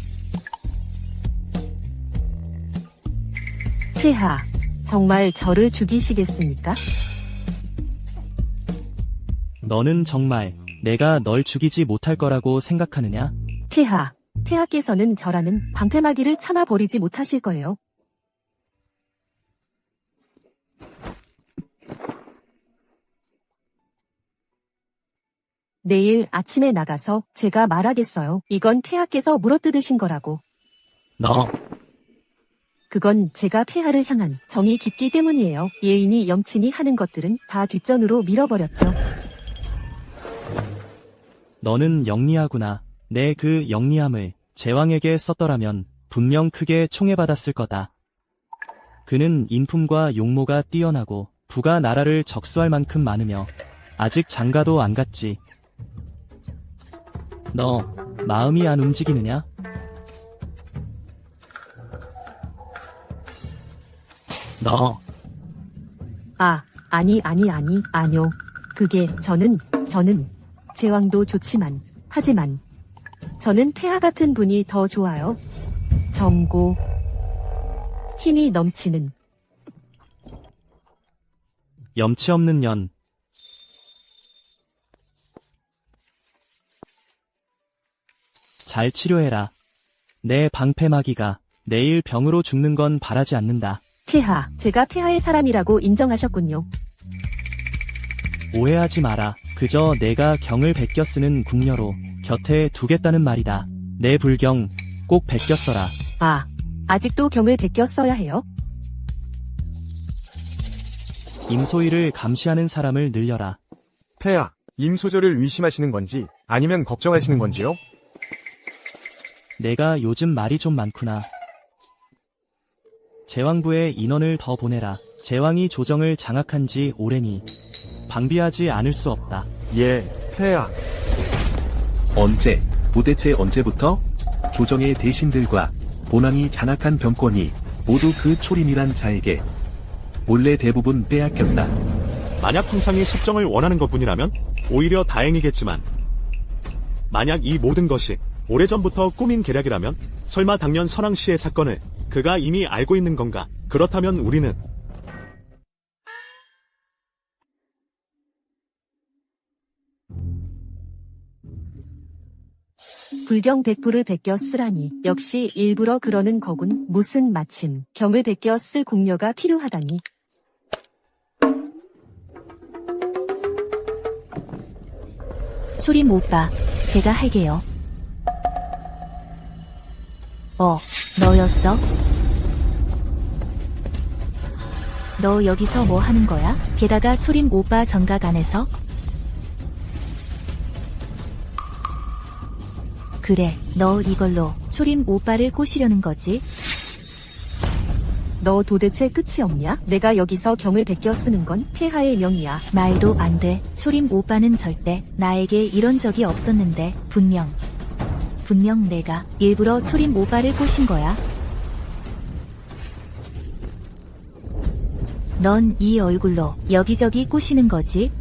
폐하, 정말 저를 죽이시겠습니까? 너는 정말 내가 널 죽이지 못할 거라고 생각하느냐? 폐하께서는 저라는 방패막이를 참아버리지 못하실 거예요. 내일 아침에 나가서 제가 말하겠어요. 이건 폐하께서 물어뜯으신 거라고. 너, 그건 제가 폐하를 향한 정이 깊기 때문이에요. 예인이 염친이 하는 것들은 다 뒷전으로 밀어버렸죠. 너는 영리하구나. 내 그 영리함을 제왕에게 썼더라면 분명 크게 총애받았을 거다. 그는 인품과 용모가 뛰어나고 부가 나라를 적수할 만큼 많으며 아직 장가도 안 갔지. 너 마음이 안 움직이느냐? 너 아니요. 그게 저는 제왕도 좋지만 하지만 저는 폐하 같은 분이 더 좋아요. 젊고 힘이 넘치는. 염치 없는 년. 잘 치료해라. 내 방패마귀가 내일 병으로 죽는 건 바라지 않는다. 폐하, 제가 폐하의 사람이라고 인정하셨군요. 오해하지 마라. 그저 내가 경을 베껴 쓰는 궁녀로 곁에 두겠다는 말이다. 내 불경 꼭 베껴 써라. 아직도 경을 베껴 써야 해요? 임소희를 감시하는 사람을 늘려라. 폐하, 임소저를 의심하시는 건지 아니면 걱정하시는 건지요? 내가 요즘 말이 좀 많구나. 제왕부에 인원을 더 보내라. 제왕이 조정을 장악한 지 오래니 방비하지 않을 수 없다. 예, 폐하. 언제, 도대체 언제부터? 조정의 대신들과 본왕이 장악한 병권이 모두 그 초림이란 자에게 몰래 대부분 빼앗겼다. 만약 황상이 숙정을 원하는 것뿐이라면 오히려 다행이겠지만 만약 이 모든 것이 오래전부터 꾸민 계략이라면 설마 당년 선왕씨의 사건을 그가 이미 알고 있는 건가? 그렇다면 우리는 불경 백부를 베껴 쓰라니 역시 일부러 그러는 거군. 무슨 마침 경을 베껴 쓸 궁녀가 필요하다니. 초림 오빠, 제가 할게요. 너였어? 너 여기서 뭐 하는 거야? 게다가 초림 오빠 정각 안에서? 그래, 너 이걸로 초림 오빠를 꼬시려는 거지? 너 도대체 끝이 없냐? 내가 여기서 경을 베껴 쓰는 건 폐하의 명이야. 말도 안 돼. 초림 오빠는 절대 나에게 이런 적이 없었는데 분명 내가 일부러 초림 오빠를 꼬신 거야. 넌 이 얼굴로 여기저기 꼬시는 거지?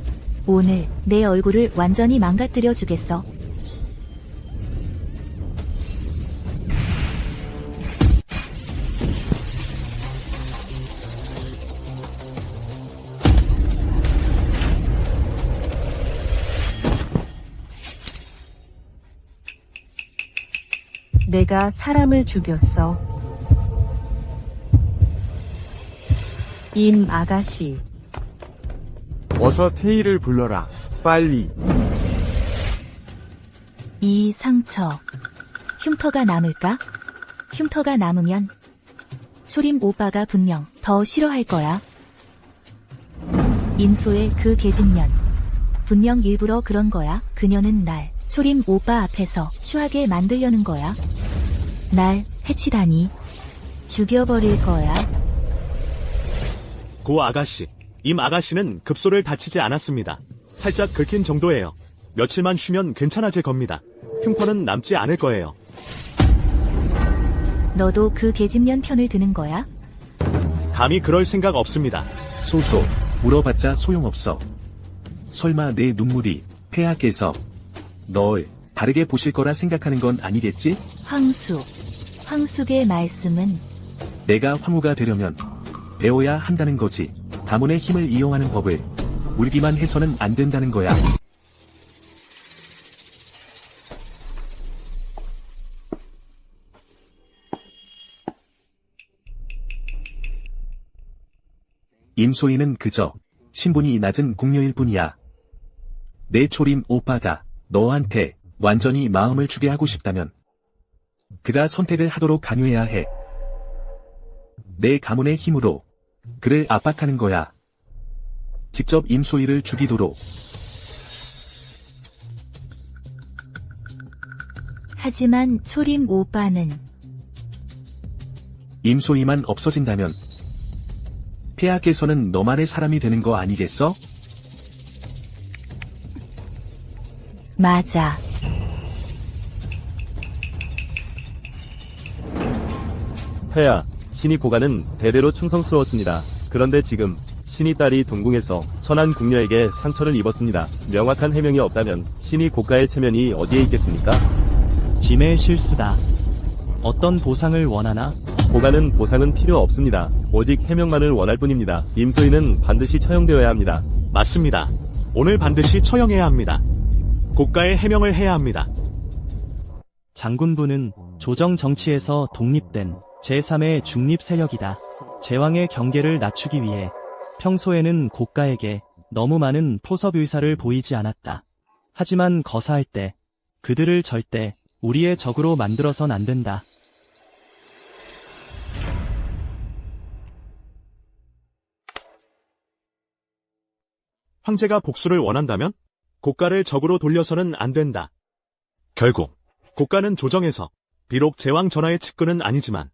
오늘 내 얼굴을 완전히 망가뜨려 주겠어. 내가 사람을 죽였어. 임 아가씨. 어서 태희를 불러라. 빨리. 이 상처 흉터가 남을까? 흉터가 남으면 초림 오빠가 분명 더 싫어할 거야. 임소의 그 계집년 분명 일부러 그런 거야. 그녀는 날 초림 오빠 앞에서 추하게 만들려는 거야. 날 해치다니. 죽여버릴 거야. 고 아가씨, 임 아가씨는 급소를 다치지 않았습니다. 살짝 긁힌 정도예요. 며칠만 쉬면 괜찮아질 겁니다. 흉터는 남지 않을 거예요. 너도 그 계집년 편을 드는 거야? 감히 그럴 생각 없습니다. 소소, 물어봤자 소용없어. 설마 내 눈물이 폐하께서 널 다르게 보실 거라 생각하는 건 아니겠지? 황숙의 말씀은 내가 황후가 되려면 배워야 한다는 거지. 가문의 힘을 이용하는 법을 울기만 해서는 안 된다는 거야. 임소희는 그저 신분이 낮은 궁녀일 뿐이야. 내 초림 오빠가 너한테 완전히 마음을 주게 하고 싶다면 그가 선택을 하도록 강요해야 해. 내 가문의 힘으로 그를 압박하는 거야. 직접 임소희를 죽이도록. 하지만 초림 오빠는 임소희만 없어진다면 폐하께서는 너만의 사람이 되는 거 아니겠어? 맞아. 폐하, 신이 고가는 대대로 충성스러웠습니다. 그런데 지금 신이 딸이 동궁에서 천한 궁녀에게 상처를 입었습니다. 명확한 해명이 없다면 신이 고가의 체면이 어디에 있겠습니까? 짐의 실수다. 어떤 보상을 원하나? 고가는 보상은 필요 없습니다. 오직 해명만을 원할 뿐입니다. 임소희는 반드시 처형되어야 합니다. 맞습니다. 오늘 반드시 처형해야 합니다. 고가의 해명을 해야 합니다. 장군부는 조정 정치에서 독립된 제3의 중립 세력이다. 제왕의 경계를 낮추기 위해 평소에는 고가에게 너무 많은 포섭 의사를 보이지 않았다. 하지만 거사할 때 그들을 절대 우리의 적으로 만들어선 안 된다. 황제가 복수를 원한다면 고가를 적으로 돌려서는 안 된다. 결국 고가는 조정에서 비록 제왕 전하의 측근은 아니지만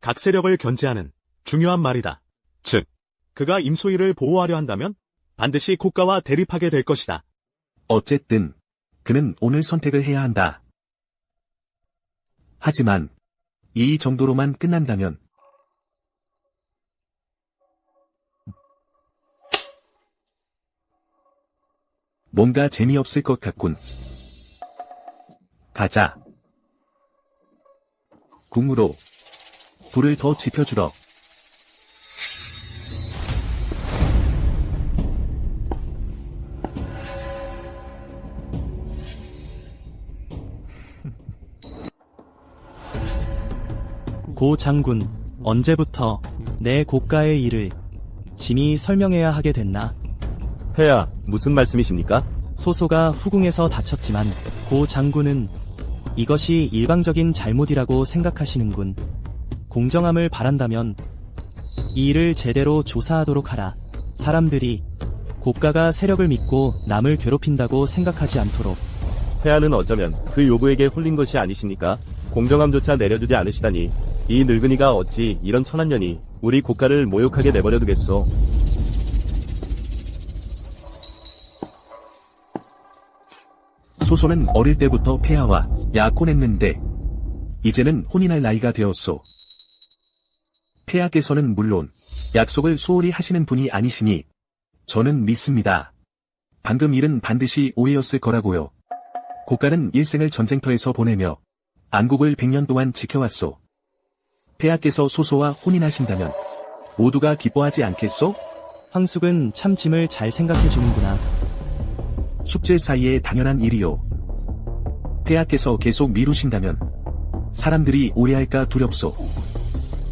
각 세력을 견제하는 중요한 말이다. 즉, 그가 임소희를 보호하려 한다면 반드시 고가와 대립하게 될 것이다. 어쨌든 그는 오늘 선택을 해야 한다. 하지만 이 정도로만 끝난다면 뭔가 재미없을 것 같군. 가자. 궁으로 불을 더 지펴주러. 고 장군, 언제부터 내 고가의 일을 짐이 설명해야 하게 됐나? 폐하, 무슨 말씀이십니까? 소소가 후궁에서 다쳤지만 고 장군은 이것이 일방적인 잘못이라고 생각하시는군. 공정함을 바란다면 이 일을 제대로 조사하도록 하라. 사람들이 고가가 세력을 믿고 남을 괴롭힌다고 생각하지 않도록. 폐하는 어쩌면 그 요구에게 홀린 것이 아니십니까? 공정함조차 내려주지 않으시다니 이 늙은이가 어찌 이런 천한년이 우리 고가를 모욕하게 내버려두겠소. 소소는 어릴 때부터 폐하와 약혼했는데 이제는 혼인할 나이가 되었소. 폐하께서는 물론 약속을 소홀히 하시는 분이 아니시니 저는 믿습니다. 방금 일은 반드시 오해였을 거라고요. 고가는 일생을 전쟁터에서 보내며 안국을 100년 동안 지켜왔소. 폐하께서 소소와 혼인하신다면 모두가 기뻐하지 않겠소? 황숙은 참 짐을 잘 생각해주는구나. 숙제 사이에 당연한 일이요. 폐하께서 계속 미루신다면 사람들이 오해할까 두렵소.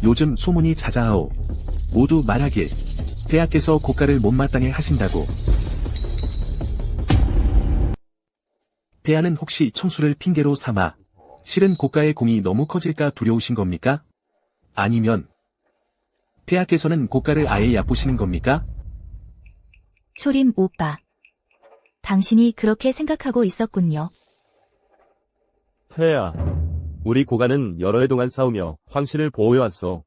요즘 소문이 자자하오. 모두 말하길 폐하께서 고가를 못마땅해 하신다고. 폐하는 혹시 청수를 핑계로 삼아 실은 고가의 공이 너무 커질까 두려우신 겁니까? 아니면 폐하께서는 고가를 아예 얕보시는 겁니까? 초림 오빠. 당신이 그렇게 생각하고 있었군요. 폐야, 우리 고가는 여러 해 동안 싸우며 황실을 보호해왔소.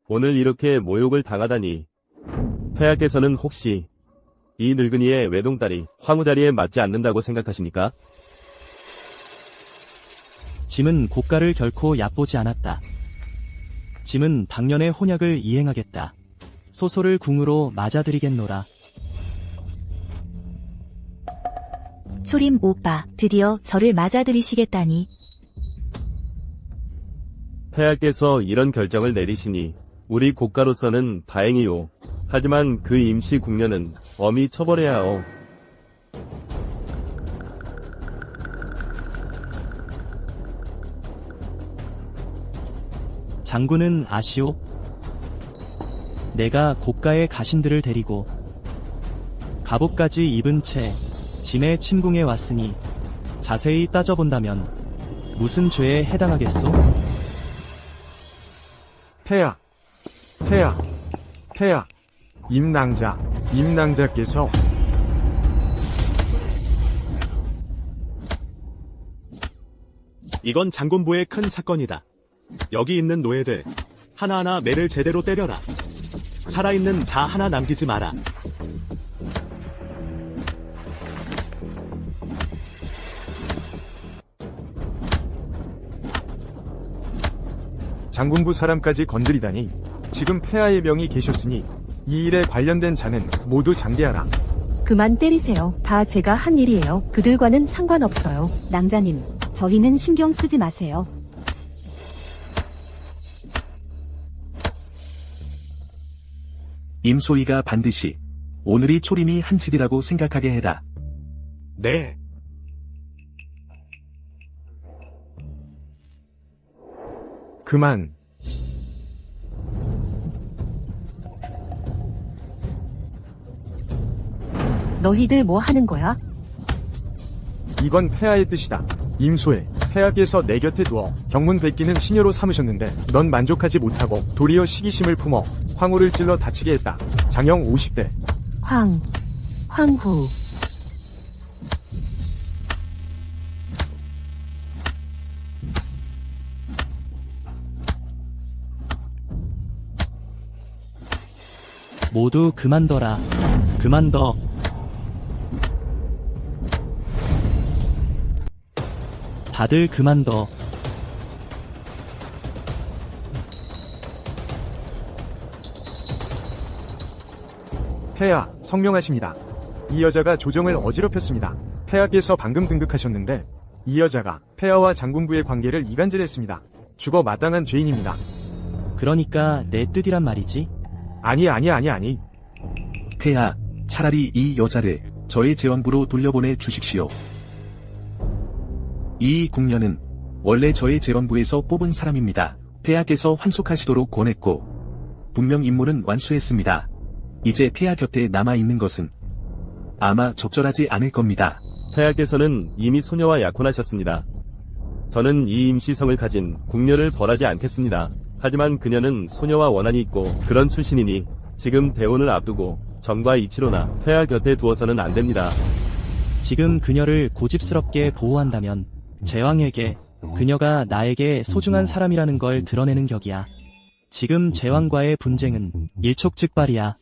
오늘 이렇게 모욕을 당하다니. 폐하께서는 혹시 이 늙은이의 외동딸이 황후다리에 맞지 않는다고 생각하십니까? 짐은 고가를 결코 얕보지 않았다. 짐은 당년의 혼약을 이행하겠다. 소소를 궁으로 맞아들이겠노라. 초림 오빠, 드디어 저를 맞아들이시겠다니. 폐하께서 이런 결정을 내리시니 우리 고가로서는 다행이요. 하지만 그 임시 궁녀는 엄히 처벌해야 하오. 장군은 아시오? 내가 고가의 가신들을 데리고 갑옷까지 입은 채 짐의 침궁에 왔으니 자세히 따져본다면 무슨 죄에 해당하겠소? 폐하, 폐하, 폐하. 임낭자께서 이건 장군부의 큰 사건이다. 여기 있는 노예들 하나하나 매를 제대로 때려라. 살아있는 자 하나 남기지 마라. 장군부 사람까지 건드리다니. 지금 폐하의 명이 계셨으니 이 일에 관련된 자는 모두 장대하라. 그만 때리세요. 다 제가 한 일이에요. 그들과는 상관없어요. 낭자님, 저희는 신경 쓰지 마세요. 임소희가 반드시 오늘이 초림이 한칠이라고 생각하게 해다. 네. 그만. 너희들 뭐 하는 거야? 이건 폐하의 뜻이다. 임소혜, 폐하께서 내 곁에 두어 경문 뵙기는 시녀로 삼으셨는데 넌 만족하지 못하고 도리어 시기심을 품어 황후를 찔러 다치게 했다. 장영 50대. 황후. 모두 그만둬라. 그만둬. 다들 그만둬. 폐하, 성명하십니다. 이 여자가 조정을 어지럽혔습니다. 폐하께서 방금 등극하셨는데 이 여자가 폐하와 장군부의 관계를 이간질했습니다. 죽어 마땅한 죄인입니다. 그러니까 내 뜻이란 말이지? 아니. 폐하, 차라리 이 여자를 저의 제왕부로 돌려보내 주십시오. 이 궁녀는 원래 저의 제왕부에서 뽑은 사람입니다. 폐하께서 환속하시도록 권했고 분명 임무는 완수했습니다. 이제 폐하 곁에 남아있는 것은 아마 적절하지 않을 겁니다. 폐하께서는 이미 소녀와 약혼하셨습니다. 저는 이 임시성을 가진 궁녀를 벌하지 않겠습니다. 하지만 그녀는 소녀와 원한이 있고 그런 출신이니 지금 대혼을 앞두고 정과 이치로나 폐하 곁에 두어서는 안 됩니다. 지금 그녀를 고집스럽게 보호한다면 제왕에게 그녀가 나에게 소중한 사람이라는 걸 드러내는 격이야. 지금 제왕과의 분쟁은 일촉즉발이야.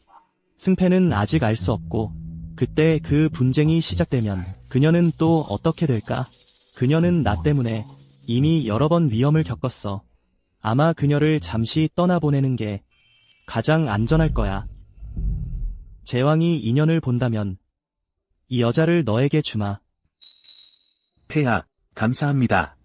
승패는 아직 알 수 없고 그때 그 분쟁이 시작되면 그녀는 또 어떻게 될까? 그녀는 나 때문에 이미 여러 번 위험을 겪었어. 아마 그녀를 잠시 떠나보내는 게 가장 안전할 거야. 제왕이 인연을 본다면 이 여자를 너에게 주마. 폐하, 감사합니다.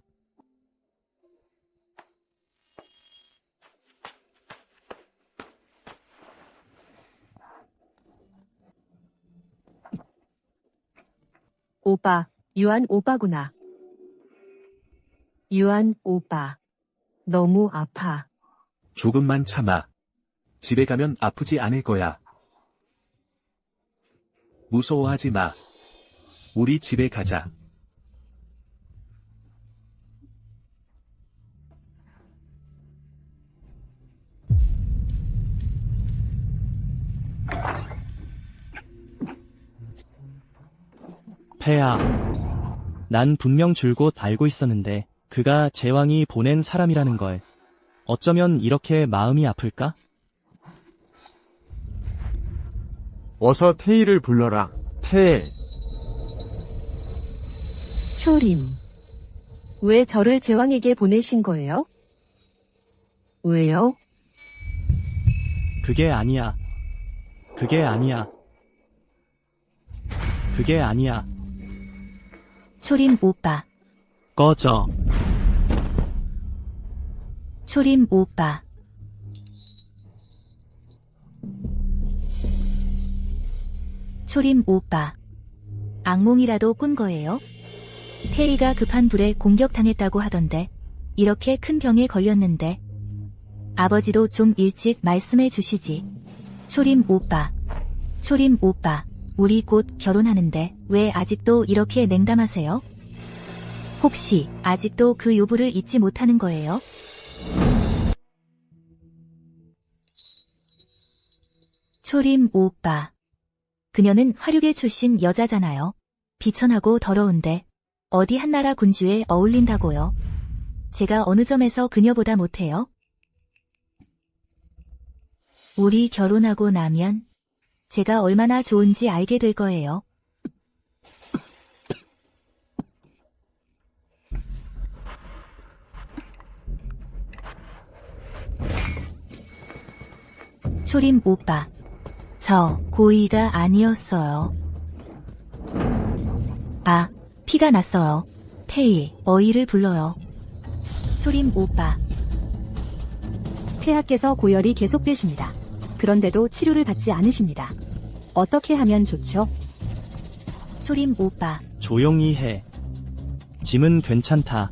오빠, 유한 오빠구나. 유한 오빠. 너무 아파. 조금만 참아. 집에 가면 아프지 않을 거야. 무서워하지 마. 우리 집에 가자. 폐하, 난 분명 줄곧 알고 있었는데 그가 제왕이 보낸 사람이라는 걸 어쩌면 이렇게 마음이 아플까? 어서 태희를 불러라. 태. 초림. 왜 저를 제왕에게 보내신 거예요? 왜요? 그게 아니야. 그게 아니야. 그게 아니야. 초림 오빠. 꺼져. 초림 오빠. 초림 오빠. 악몽이라도 꾼 거예요? 태희가 급한 불에 공격당했다고 하던데 이렇게 큰 병에 걸렸는데 아버지도 좀 일찍 말씀해 주시지. 초림 오빠. 초림 오빠. 우리 곧 결혼하는데 왜 아직도 이렇게 냉담하세요? 혹시 아직도 그 요부를 잊지 못하는 거예요? 초림 오빠. 그녀는 화류계 출신 여자잖아요. 비천하고 더러운데 어디 한나라 군주에 어울린다고요? 제가 어느 점에서 그녀보다 못해요? 우리 결혼하고 나면 제가 얼마나 좋은지 알게 될 거예요. 초림 오빠. 저 고의가 아니었어요. 아, 피가 났어요. 태희, 어이를 불러요. 초림 오빠. 폐하께서 고열이 계속되십니다. 그런데도 치료를 받지 않으십니다. 어떻게 하면 좋죠? 초림 오빠. 조용히 해. 짐은 괜찮다.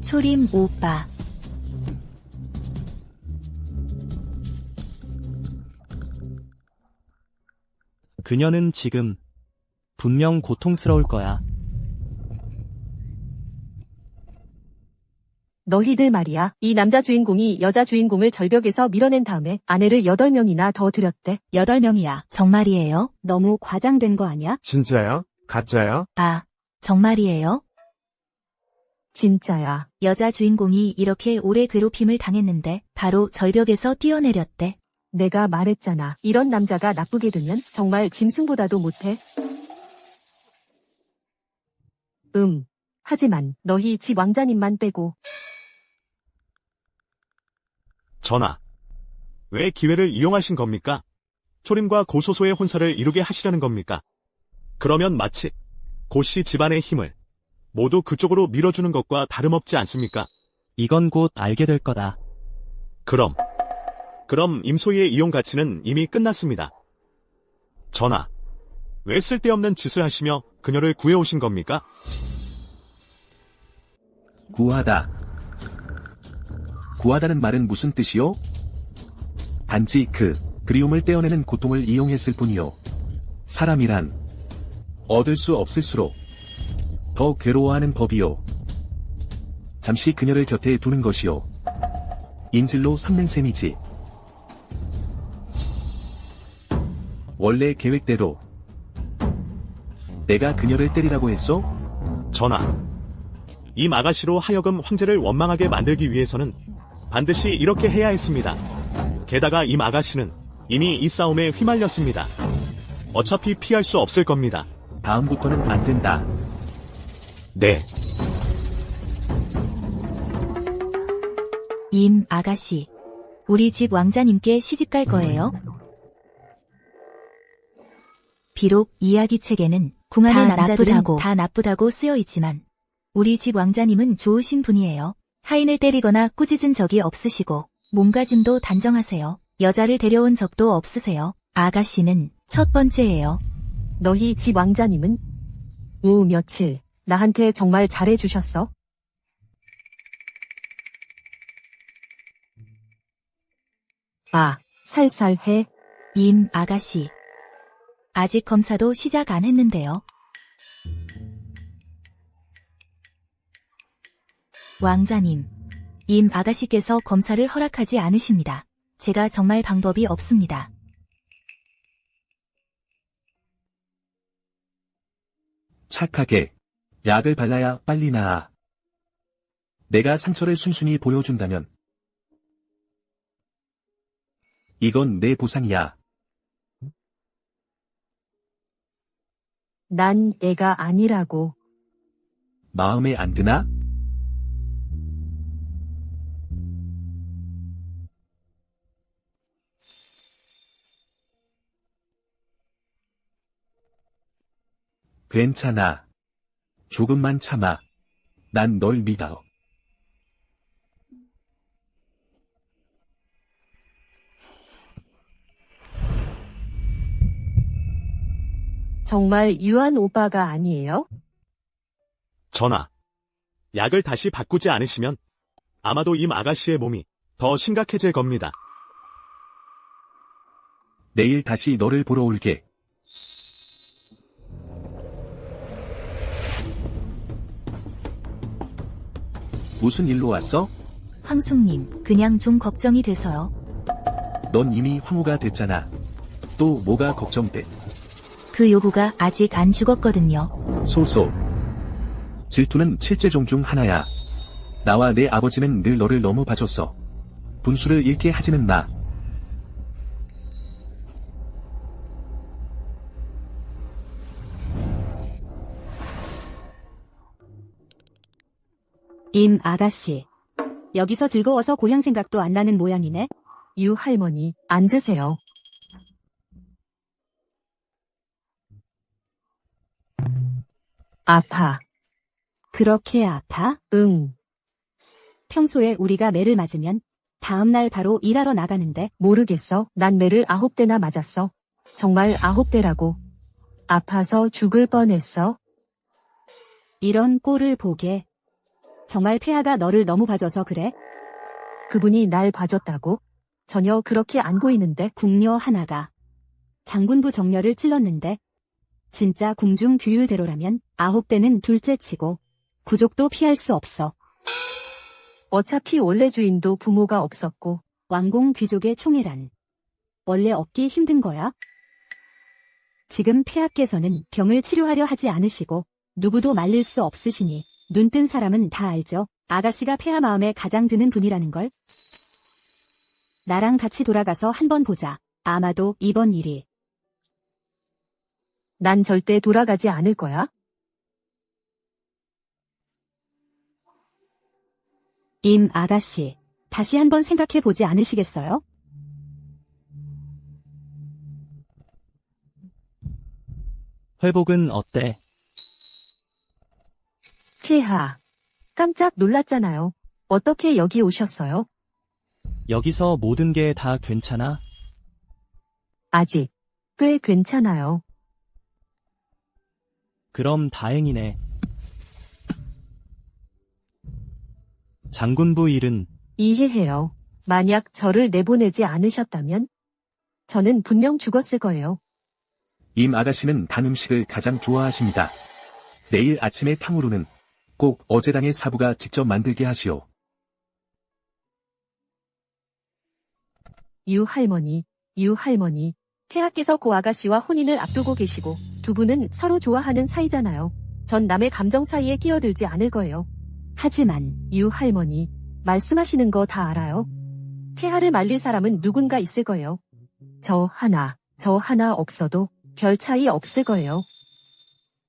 초림 오빠. 그녀는 지금 분명 고통스러울 거야. 너희들 말이야. 이 남자 주인공이 여자 주인공을 절벽에서 밀어낸 다음에 아내를 8명이나 더 들였대. 8명이야. 정말이에요? 너무 과장된 거 아니야? 진짜야? 가짜야? 아, 정말이에요? 진짜야. 여자 주인공이 이렇게 오래 괴롭힘을 당했는데 바로 절벽에서 뛰어내렸대. 내가 말했잖아. 이런 남자가 나쁘게 되면 정말 짐승보다도 못해. 하지만 너희 집 왕자님만 빼고. 전하. 왜 기회를 이용하신 겁니까? 초림과 고소소의 혼사를 이루게 하시려는 겁니까? 그러면 마치 고씨 집안의 힘을 모두 그쪽으로 밀어주는 것과 다름없지 않습니까? 이건 곧 알게 될 거다. 그럼 임소희의 이용 가치는 이미 끝났습니다. 전하, 왜 쓸데없는 짓을 하시며 그녀를 구해오신 겁니까? 구하다. 구하다는 말은 무슨 뜻이요? 단지 그리움을 떼어내는 고통을 이용했을 뿐이요. 사람이란 얻을 수 없을수록 더 괴로워하는 법이요. 잠시 그녀를 곁에 두는 것이요. 인질로 삼는 셈이지. 원래 계획대로 내가 그녀를 때리라고 했어? 전하, 이 아가씨로 하여금 황제를 원망하게 만들기 위해서는 반드시 이렇게 해야 했습니다. 게다가 이 아가씨는 이미 이 싸움에 휘말렸습니다. 어차피 피할 수 없을 겁니다. 다음부터는 안 된다. 네. 임 아가씨. 우리 집 왕자님께 시집 갈 거예요? 비록 이야기책에는 궁안의 남자들은 다 나쁘다고 쓰여 있지만 우리 집 왕자님은 좋으신 분이에요. 하인을 때리거나 꾸짖은 적이 없으시고 몸가짐도 단정하세요. 여자를 데려온 적도 없으세요. 아가씨는 첫 번째예요. 너희 집 왕자님은? 며칠 나한테 정말 잘해주셨어? 아, 살살해. 임 아가씨. 아직 검사도 시작 안 했는데요. 왕자님. 임 아가씨께서 검사를 허락하지 않으십니다. 제가 정말 방법이 없습니다. 착하게 약을 발라야 빨리 나아. 내가 상처를 순순히 보여준다면 이건 내 보상이야. 난 애가 아니라고. 마음에 안 드나? 괜찮아. 조금만 참아. 난 널 믿어. 정말 유한 오빠가 아니에요? 전하, 약을 다시 바꾸지 않으시면 아마도 임 아가씨의 몸이 더 심각해질 겁니다. 내일 다시 너를 보러 올게. 무슨 일로 왔어? 황숙님, 그냥 좀 걱정이 돼서요. 넌 이미 황후가 됐잖아. 또 뭐가 걱정돼? 그 요구가 아직 안 죽었거든요. 소소. 질투는 칠제종 중 하나야. 나와 내 아버지는 늘 너를 너무 봐줬어. 분수를 잃게 하지는 마. 임 아가씨. 여기서 즐거워서 고향 생각도 안 나는 모양이네. 유 할머니, 앉으세요. 아파. 그렇게 아파? 응. 평소에 우리가 매를 맞으면 다음날 바로 일하러 나가는데 모르겠어. 난 매를 9대나 맞았어. 정말 9대라고. 아파서 죽을 뻔했어. 이런 꼴을 보게. 정말 폐하가 너를 너무 봐줘서 그래? 그분이 날 봐줬다고? 전혀 그렇게 안 보이는데. 궁녀 하나가 장군부 정렬을 찔렀는데 진짜 궁중 규율대로라면 9대는 둘째치고 구족도 피할 수 없어. 어차피 원래 주인도 부모가 없었고. 왕공 귀족의 총애란 원래 얻기 힘든 거야? 지금 폐하께서는 병을 치료하려 하지 않으시고 누구도 말릴 수 없으시니 눈뜬 사람은 다 알죠. 아가씨가 폐하 마음에 가장 드는 분이라는 걸. 나랑 같이 돌아가서 한번 보자. 아마도 이번 일이. 난 절대 돌아가지 않을 거야. 임 아가씨, 다시 한번 생각해 보지 않으시겠어요? 회복은 어때? 폐하. 깜짝 놀랐잖아요. 어떻게 여기 오셨어요? 여기서 모든 게 다 괜찮아? 아직. 꽤 괜찮아요. 그럼 다행이네. 장군부 일은 이해해요. 만약 저를 내보내지 않으셨다면 저는 분명 죽었을 거예요. 임 아가씨는 단 음식을 가장 좋아하십니다. 내일 아침에 탕후루는 꼭 어제당의 사부가 직접 만들게 하시오. 유 할머니. 폐하께서 고 아가씨와 혼인을 앞두고 계시고 두 분은 서로 좋아하는 사이잖아요. 전 남의 감정 사이에 끼어들지 않을 거예요. 하지만 유 할머니, 말씀하시는 거 다 알아요. 폐하를 말릴 사람은 누군가 있을 거예요. 저 하나 없어도 별 차이 없을 거예요.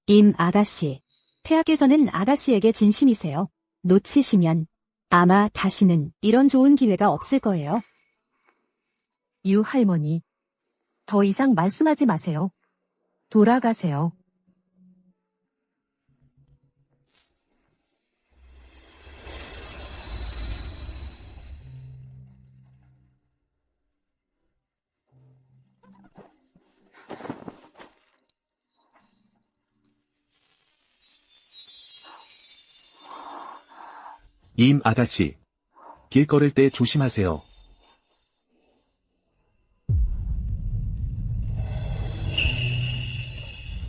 임 아가씨, 폐하께서는 아가씨에게 진심이세요. 놓치시면 아마 다시는 이런 좋은 기회가 없을 거예요. 유 할머니, 더 이상 말씀하지 마세요. 돌아가세요. 임 아가씨. 길 걸을 때 조심하세요.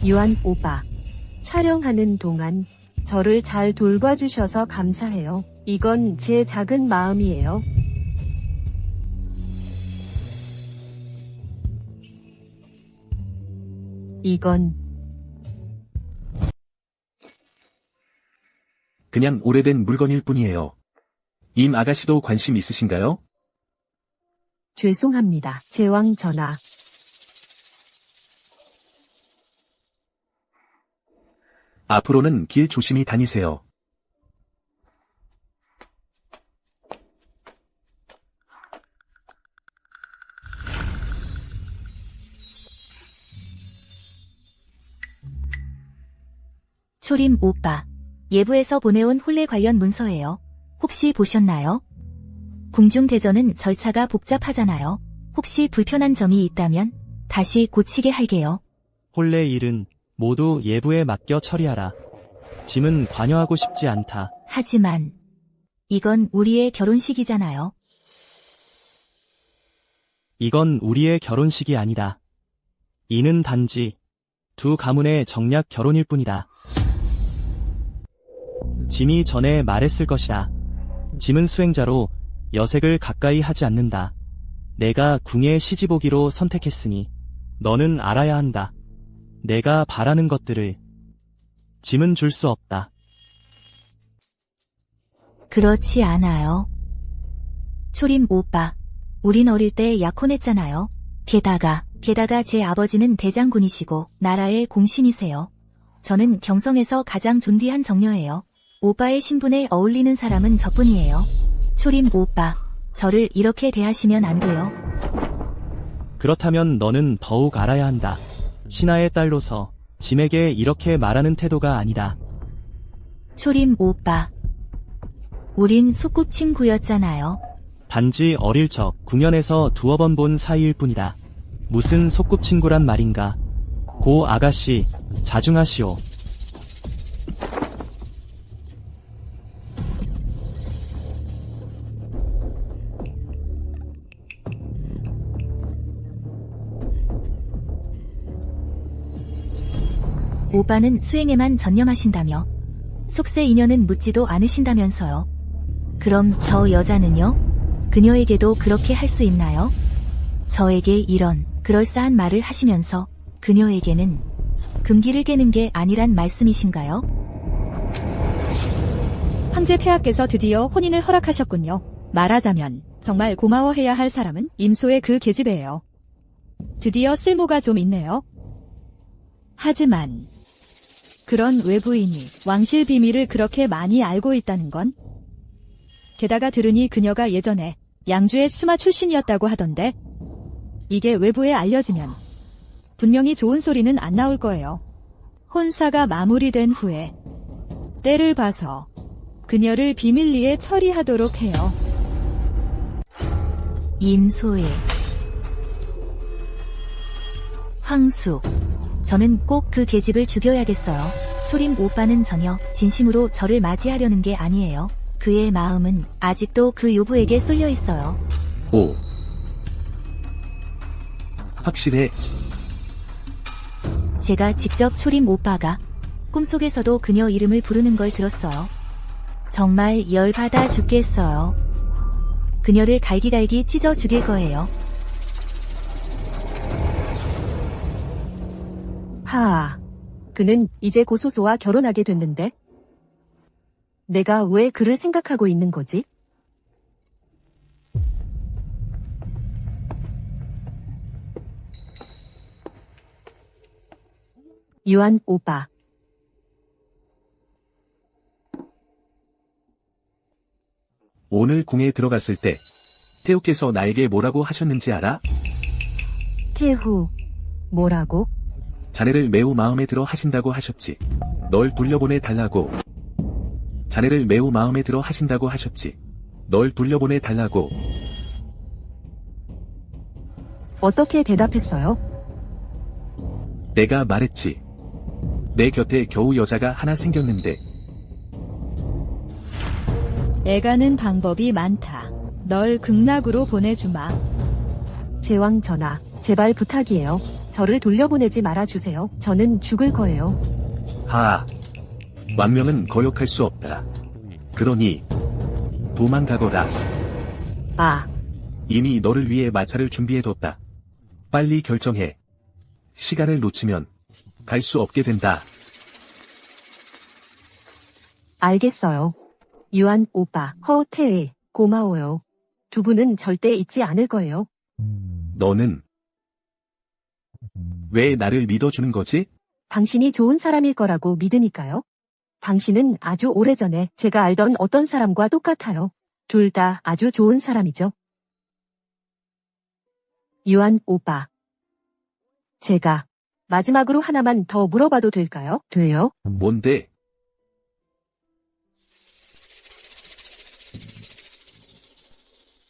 유한 오빠, 촬영하는 동안 저를 잘 돌봐주셔서 감사해요. 이건 제 작은 마음이에요. 이건 그냥 오래된 물건일 뿐이에요. 임 아가씨도 관심 있으신가요? 죄송합니다. 제왕 전하. 앞으로는 길 조심히 다니세요. 초림 오빠. 예부에서 보내온 혼례 관련 문서예요. 혹시 보셨나요? 궁중대전은 절차가 복잡하잖아요. 혹시 불편한 점이 있다면 다시 고치게 할게요. 혼례 일은 모두 예부에 맡겨 처리하라. 짐은 관여하고 싶지 않다. 하지만 이건 우리의 결혼식이잖아요. 이건 우리의 결혼식이 아니다. 이는 단지 두 가문의 정략 결혼일 뿐이다. 짐이 전에 말했을 것이다. 짐은 수행자로 여색을 가까이 하지 않는다. 내가 궁에 시집 오기로 선택했으니 너는 알아야 한다. 내가 바라는 것들을 짐은 줄 수 없다. 그렇지 않아요. 초림 오빠. 우린 어릴 때 약혼했잖아요. 게다가 제 아버지는 대장군이시고 나라의 공신이세요. 저는 경성에서 가장 존귀한 정녀예요. 오빠의 신분에 어울리는 사람은 저뿐이에요. 초림 오빠, 저를 이렇게 대하시면 안 돼요. 그렇다면 너는 더욱 알아야 한다. 신하의 딸로서 짐에게 이렇게 말하는 태도가 아니다. 초림 오빠. 우린 소꿉친구였잖아요. 단지 어릴 적 궁연에서 두어 번 본 사이일 뿐이다. 무슨 소꿉친구란 말인가. 고 아가씨, 자중하시오. 오빠는 수행에만 전념하신다며 속세 인연은 묻지도 않으신다면서요. 그럼 저 여자는요? 그녀에게도 그렇게 할 수 있나요? 저에게 이런 그럴싸한 말을 하시면서 그녀에게는 금기를 깨는 게 아니란 말씀이신가요? 황제 폐하께서 드디어 혼인을 허락하셨군요. 말하자면 정말 고마워해야 할 사람은 임소의 그 계집애예요. 드디어 쓸모가 좀 있네요. 하지만 그런 외부인이 왕실 비밀을 그렇게 많이 알고 있다는 건? 게다가 들으니 그녀가 예전에 양주의 수마 출신이었다고 하던데 이게 외부에 알려지면 분명히 좋은 소리는 안 나올 거예요. 혼사가 마무리된 후에 때를 봐서 그녀를 비밀리에 처리하도록 해요. 임소의 황수. 저는 꼭 그 계집을 죽여야겠어요. 초림 오빠는 전혀 진심으로 저를 맞이하려는 게 아니에요. 그의 마음은 아직도 그 요부에게 쏠려 있어요. 오. 확실해. 제가 직접 초림 오빠가 꿈속에서도 그녀 이름을 부르는 걸 들었어요. 정말 열받아 죽겠어요. 그녀를 갈기갈기 찢어 죽일 거예요. 하아. 그는 이제 고소소와 결혼하게 됐는데? 내가 왜 그를 생각하고 있는 거지? 유한 오빠. 오늘 궁에 들어갔을 때 태우께서 나에게 뭐라고 하셨는지 알아? 태후. 뭐라고? 자네를 매우 마음에 들어 하신다고 하셨지. 널 돌려보내 달라고. 자네를 매우 마음에 들어 하신다고 하셨지. 널 돌려보내 달라고. 어떻게 대답했어요? 내가 말했지. 내 곁에 겨우 여자가 하나 생겼는데. 애가는 방법이 많다. 널 극락으로 보내주마. 제왕 전하, 제발 부탁이에요. 저를 돌려보내지 말아주세요. 저는 죽을 거예요. 하아. 완명은 거역할 수 없다. 그러니 도망가거라. 아, 이미 너를 위해 마차를 준비해뒀다. 빨리 결정해. 시간을 놓치면 갈 수 없게 된다. 알겠어요. 유한 오빠, 허태해, 고마워요. 두 분은 절대 잊지 않을 거예요. 너는 왜 나를 믿어주는 거지? 당신이 좋은 사람일 거라고 믿으니까요. 당신은 아주 오래전에 제가 알던 어떤 사람과 똑같아요. 둘 다 아주 좋은 사람이죠. 유한 오빠. 제가 마지막으로 하나만 더 물어봐도 될까요? 돼요? 뭔데?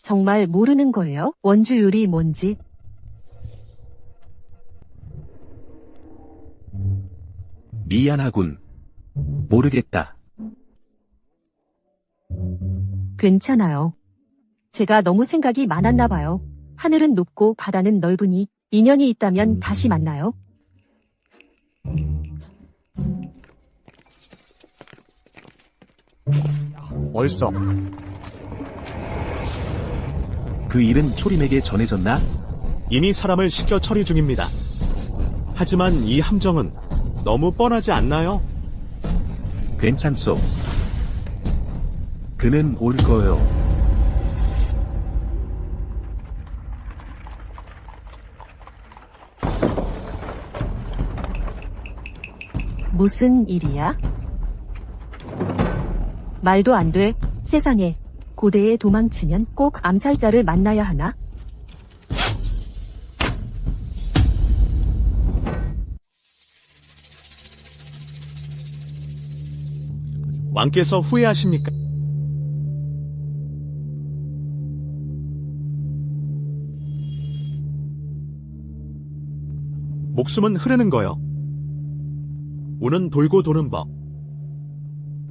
정말 모르는 거예요? 원주율이 뭔지. 미안하군. 모르겠다. 괜찮아요. 제가 너무 생각이 많았나 봐요. 하늘은 높고 바다는 넓으니 인연이 있다면 다시 만나요. 얼써. 그 일은 초림에게 전해졌나? 이미 사람을 시켜 처리 중입니다. 하지만 이 함정은 너무 뻔하지 않나요? 괜찮소. 그는 올 거요. 무슨 일이야? 말도 안 돼. 세상에. 고대에 도망치면 꼭 암살자를 만나야 하나? 왕께서 후회하십니까? 목숨은 흐르는 거요. 운은 돌고 도는 법.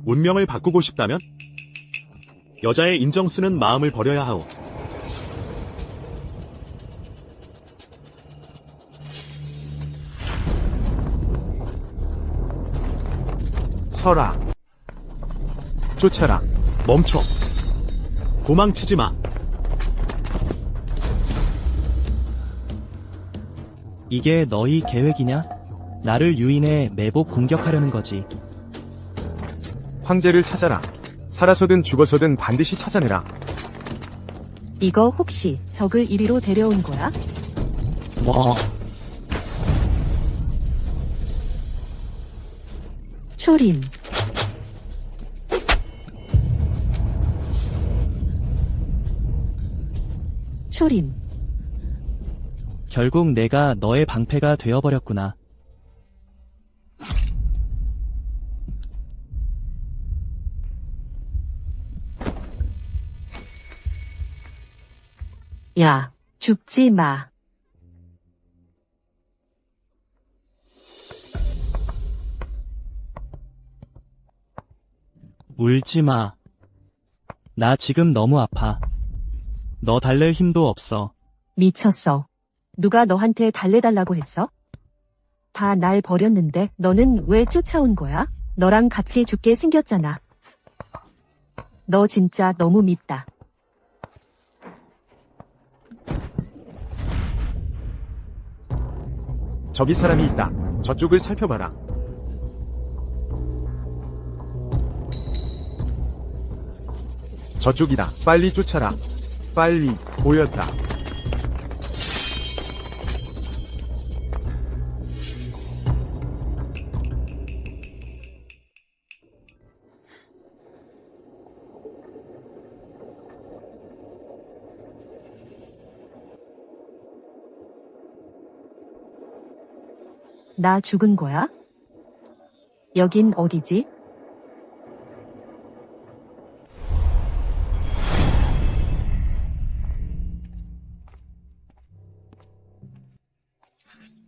운명을 바꾸고 싶다면 여자의 인정 쓰는 마음을 버려야 하오. 서라. 쫓아라. 멈춰. 도망치지 마. 이게 너희 계획이냐? 나를 유인해 매복 공격하려는 거지. 황제를 찾아라. 살아서든 죽어서든 반드시 찾아내라. 이거 혹시 적을 이리로 데려온 거야? 뭐? 초림. 초림. 결국 내가 너의 방패가 되어버렸구나. 야, 죽지 마. 울지 마. 나 지금 너무 아파. 너 달랠 힘도 없어. 미쳤어. 누가 너한테 달래달라고 했어? 다 날 버렸는데 너는 왜 쫓아온 거야? 너랑 같이 죽게 생겼잖아. 너 진짜 너무 밉다. 저기 사람이 있다. 저쪽을 살펴봐라. 저쪽이다. 빨리 쫓아라. 빨리. 보였다. 나 죽은 거야? 여긴 어디지?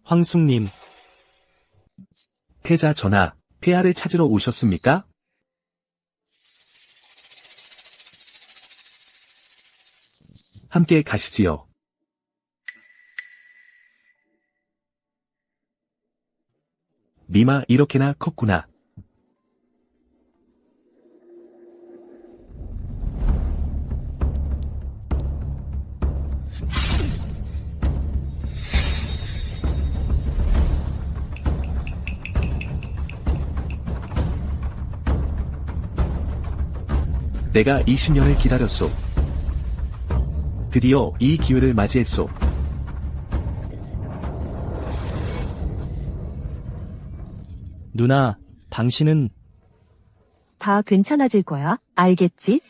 황숙님, 태자 전하, 폐하를 찾으러 오셨습니까? 함께 가시지요. 니마 이렇게나 컸구나. 내가 20년을 기다렸소. 드디어 이 기회를 맞이했소. 누나, 당신은 다 괜찮아질 거야. 알겠지?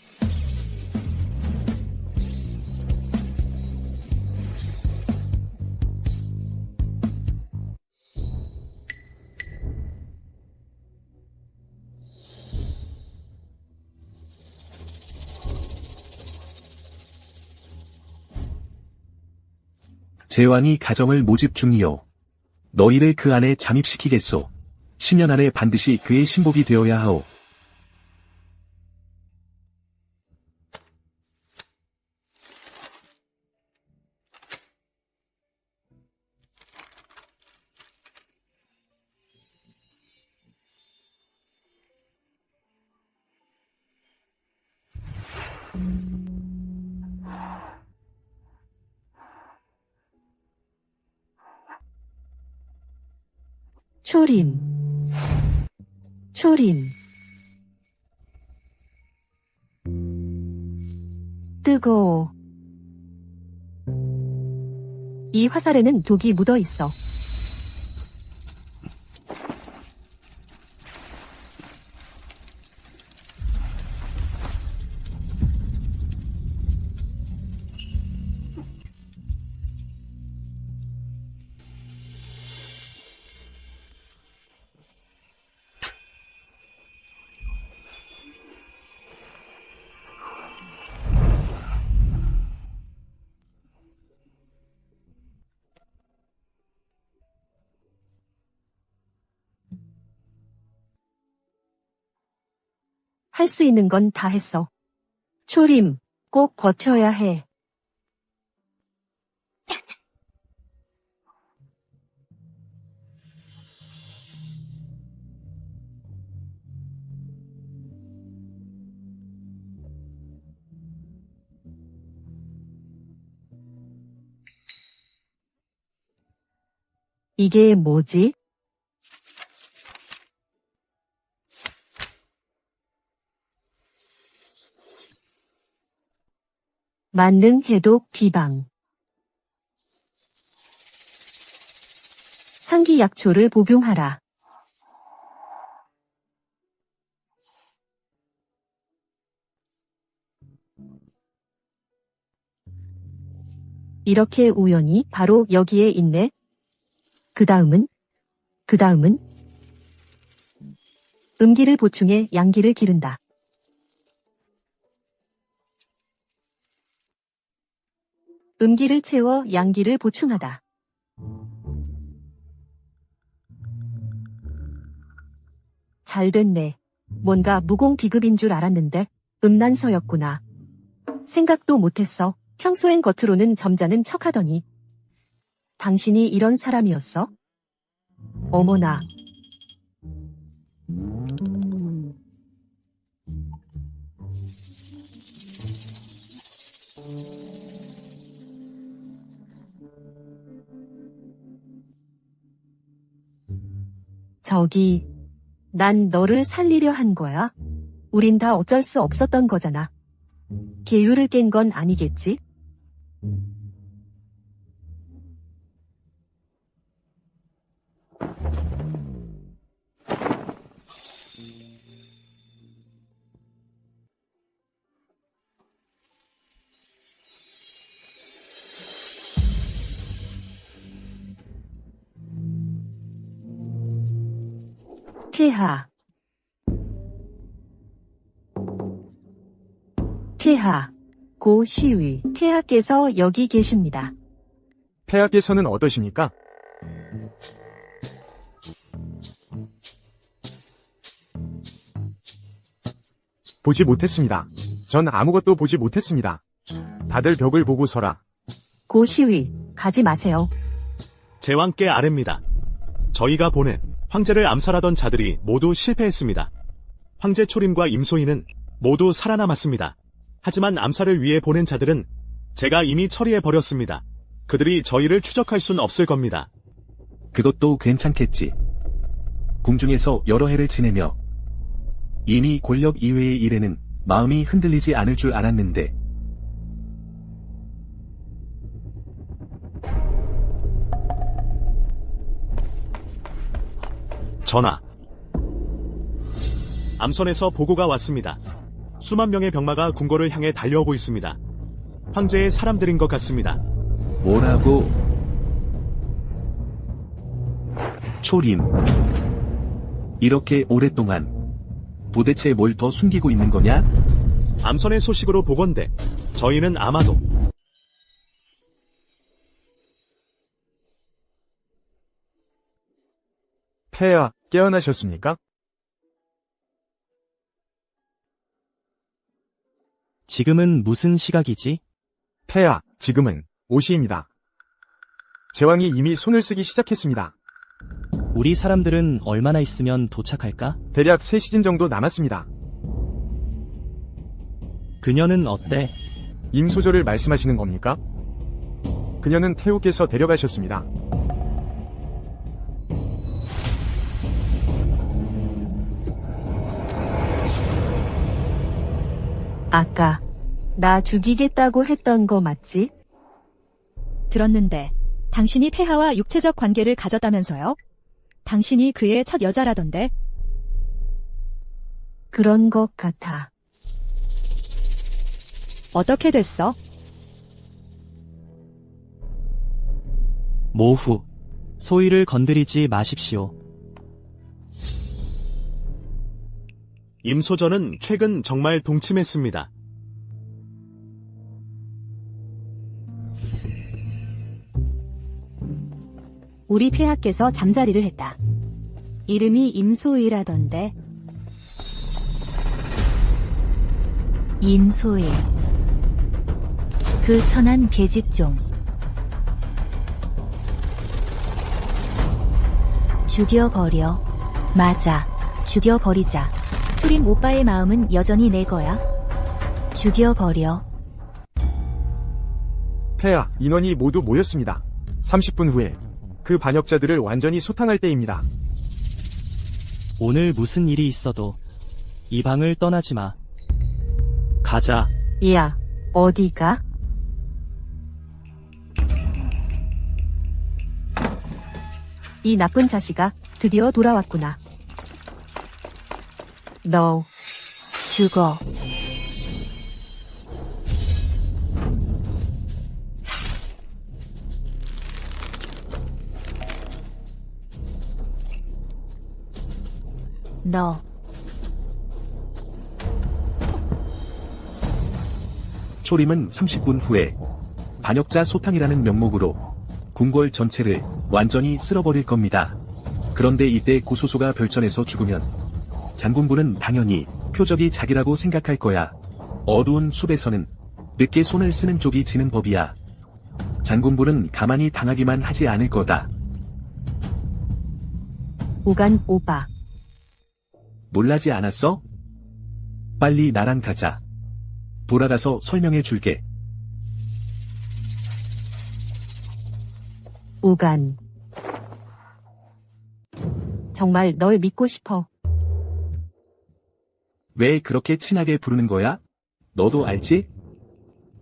제왕이 가정을 모집 중이요. 너희를 그 안에 잠입시키겠소. 10년 안에 반드시 그의 신복이 되어야 하오. 초림. 초림. 뜨거워. 이 화살에는 독이 묻어 있어. 할 수 있는 건 다 했어. 초림, 꼭 버텨야 해. 이게 뭐지? 만능 해독 비방. 상기 약초를 복용하라. 이렇게 우연히 바로 여기에 있네. 그 다음은 음기를 보충해 양기를 기른다. 음기를 채워 양기를 보충하다. 잘 됐네. 뭔가 무공 비급인 줄 알았는데 음란서였구나. 생각도 못했어. 평소엔 겉으로는 점잖은 척하더니 당신이 이런 사람이었어? 어머나. 저기, 난 너를 살리려 한 거야. 우린 다 어쩔 수 없었던 거잖아. 계율을 깬 건 아니겠지? 폐하, 고 시위, 폐하께서 여기 계십니다. 폐하께서는 어떠십니까? 보지 못했습니다. 전 아무것도 보지 못했습니다. 다들 벽을 보고 서라. 고 시위, 가지 마세요. 제왕께 아뢰입니다. 저희가 보낸 황제를 암살하던 자들이 모두 실패했습니다. 황제 초림과 임소희는 모두 살아남았습니다. 하지만 암살을 위해 보낸 자들은 제가 이미 처리해버렸습니다. 그들이 저희를 추적할 순 없을 겁니다. 그것도 괜찮겠지. 궁중에서 여러 해를 지내며 이미 권력 이외의 일에는 마음이 흔들리지 않을 줄 알았는데. 전하. 암선에서 보고가 왔습니다. 수만 명의 병마가 궁궐을 향해 달려오고 있습니다. 황제의 사람들인 것 같습니다. 뭐라고? 초림. 이렇게 오랫동안 도대체 뭘 더 숨기고 있는 거냐? 암선의 소식으로 보건대 저희는 아마도 폐하, 깨어나셨습니까? 지금은 무슨 시각이지? 폐하, 지금은 5시입니다. 제왕이 이미 손을 쓰기 시작했습니다. 우리 사람들은 얼마나 있으면 도착할까? 대략 3시즌 정도 남았습니다. 그녀는 어때? 임소조를 말씀하시는 겁니까? 그녀는 태우께서 데려가셨습니다. 아까 나 죽이겠다고 했던 거 맞지? 들었는데 당신이 폐하와 육체적 관계를 가졌다면서요? 당신이 그의 첫 여자라던데. 그런 것 같아. 어떻게 됐어? 모후. 소희를 건드리지 마십시오. 임소전은 최근 정말 동침했습니다. 우리 폐하께서 잠자리를 했다. 이름이 임소희라던데. 임소희. 그 천한 계집종. 죽여버려. 맞아. 죽여버리자. 초림 오빠의 마음은 여전히 내 거야. 죽여버려. 폐하, 인원이 모두 모였습니다. 30분 후에 그 반역자들을 완전히 소탕할 때입니다. 오늘 무슨 일이 있어도 이 방을 떠나지 마. 가자. 야, 어디가? 이 나쁜 자식아, 드디어 돌아왔구나. 너, 죽어. 너. 초림은 30분 후에 반역자 소탕이라는 명목으로 궁궐 전체를 완전히 쓸어버릴 겁니다. 그런데 이때 고소소가 별전에서 죽으면 장군부는 당연히 표적이 자기라고 생각할 거야. 어두운 숲에서는 늦게 손을 쓰는 쪽이 지는 법이야. 장군부는 가만히 당하기만 하지 않을 거다. 오간 오바. 놀라지 않았어? 빨리 나랑 가자. 돌아가서 설명해 줄게. 오간. 정말 널 믿고 싶어. 왜 그렇게 친하게 부르는 거야? 너도 알지?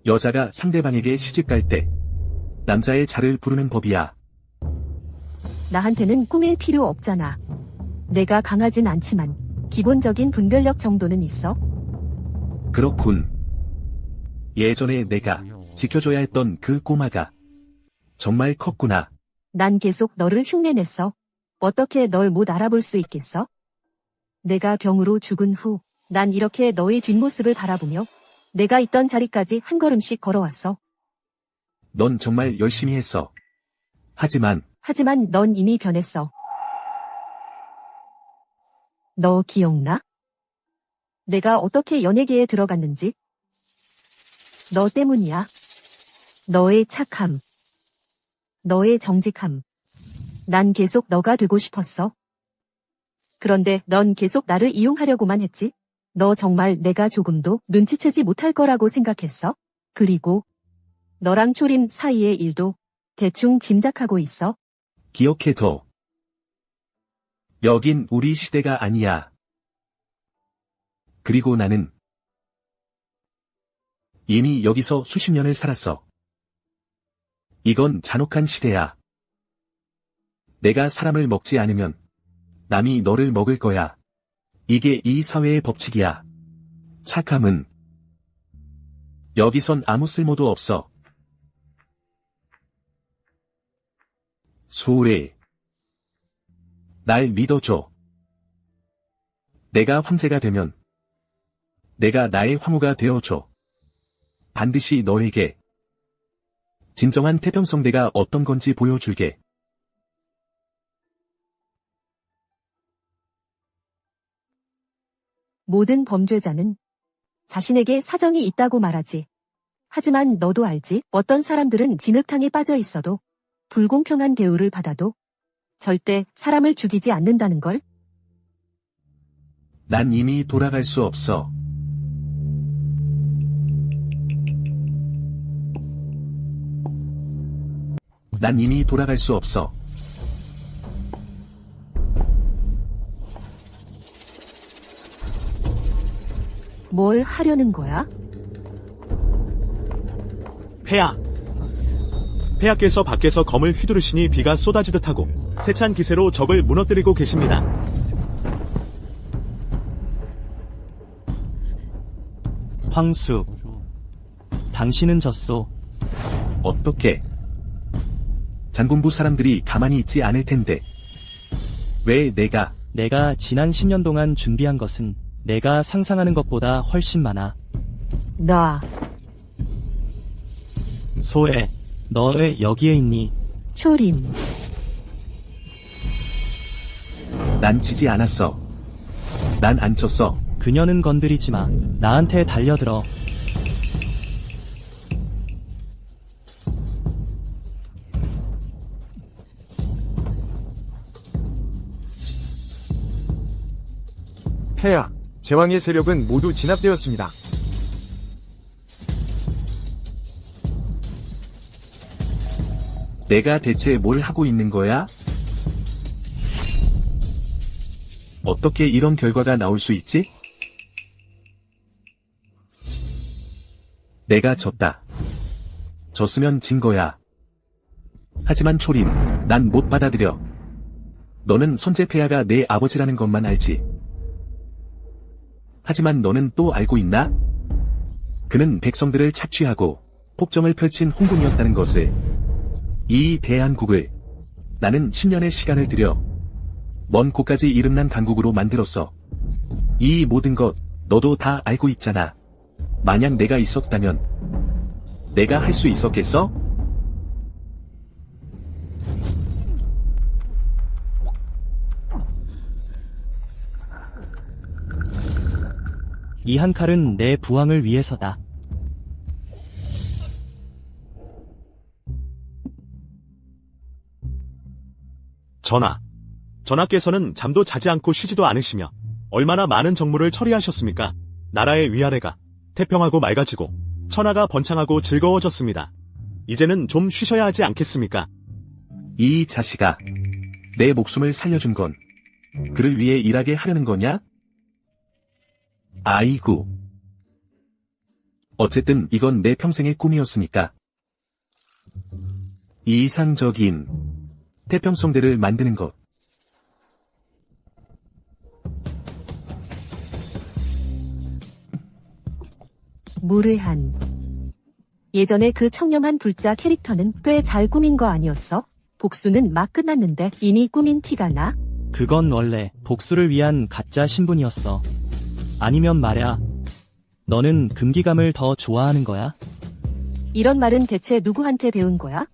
여자가 상대방에게 시집갈 때 남자의 자를 부르는 법이야. 나한테는 꾸밀 필요 없잖아. 내가 강하진 않지만 기본적인 분별력 정도는 있어. 그렇군. 예전에 내가 지켜줘야 했던 그 꼬마가 정말 컸구나. 난 계속 너를 흉내냈어. 어떻게 널 못 알아볼 수 있겠어? 내가 병으로 죽은 후 난 이렇게 너의 뒷모습을 바라보며 내가 있던 자리까지 한 걸음씩 걸어왔어. 넌 정말 열심히 했어. 하지만 넌 이미 변했어. 너 기억나? 내가 어떻게 연예계에 들어갔는지? 너 때문이야. 너의 착함. 너의 정직함. 난 계속 너가 되고 싶었어. 그런데 넌 계속 나를 이용하려고만 했지? 너 정말 내가 조금도 눈치채지 못할 거라고 생각했어? 그리고 너랑 초림 사이의 일도 대충 짐작하고 있어? 기억해둬. 여긴 우리 시대가 아니야. 그리고 나는 이미 여기서 수십 년을 살았어. 이건 잔혹한 시대야. 내가 사람을 먹지 않으면 남이 너를 먹을 거야. 이게 이 사회의 법칙이야. 착함은 여기선 아무 쓸모도 없어. 소래. 날 믿어줘. 내가 황제가 되면 내가 나의 황후가 되어줘. 반드시 너에게 진정한 태평성대가 어떤 건지 보여줄게. 모든 범죄자는 자신에게 사정이 있다고 말하지. 하지만 너도 알지? 어떤 사람들은 진흙탕에 빠져 있어도 불공평한 대우를 받아도 절대 사람을 죽이지 않는다는 걸? 난 이미 돌아갈 수 없어. 난 이미 돌아갈 수 없어. 뭘 하려는 거야? 폐하. 폐하께서 밖에서 검을 휘두르시니 비가 쏟아지듯 하고 세찬 기세로 적을 무너뜨리고 계십니다. 황수, 당신은 졌소. 어떻게? 장군부 사람들이 가만히 있지 않을 텐데. 왜 내가 지난 10년 동안 준비한 것은 내가 상상하는 것보다 훨씬 많아. 나, 소애, 너 왜 여기에 있니? 초림, 난 지지 않았어. 난 안 쳤어. 그녀는 건드리지 마. 나한테 달려들어. 폐하, 제왕의 세력은 모두 진압되었습니다. 내가 대체 뭘 하고 있는 거야? 어떻게 이런 결과가 나올 수 있지? 내가 졌다. 졌으면 진 거야. 하지만 초림, 난 못 받아들여. 너는 선제폐하가 내 아버지라는 것만 알지. 하지만 너는 또 알고 있나? 그는 백성들을 착취하고 폭정을 펼친 홍군이었다는 것을. 이 대한국을 나는 10년의 시간을 들여 먼 곳까지 이름난 강국으로 만들었어. 이 모든 것 너도 다 알고 있잖아. 만약 내가 있었다면 내가 할 수 있었겠어? 이 한 칼은 내 부왕을 위해서다. 전하께서는 잠도 자지 않고 쉬지도 않으시며 얼마나 많은 정무를 처리하셨습니까? 나라의 위아래가 태평하고 맑아지고 천하가 번창하고 즐거워졌습니다. 이제는 좀 쉬셔야 하지 않겠습니까? 이 자식아, 내 목숨을 살려준 건 그를 위해 일하게 하려는 거냐? 아이고. 어쨌든 이건 내 평생의 꿈이었으니까. 이상적인 태평성대를 만드는 것. 무례한. 예전에 그 청렴한 불자 캐릭터는 꽤 잘 꾸민 거 아니었어? 복수는 막 끝났는데 이미 꾸민 티가 나? 그건 원래 복수를 위한 가짜 신분이었어. 아니면 말야, 너는 금기감을 더 좋아하는 거야? 이런 말은 대체 누구한테 배운 거야?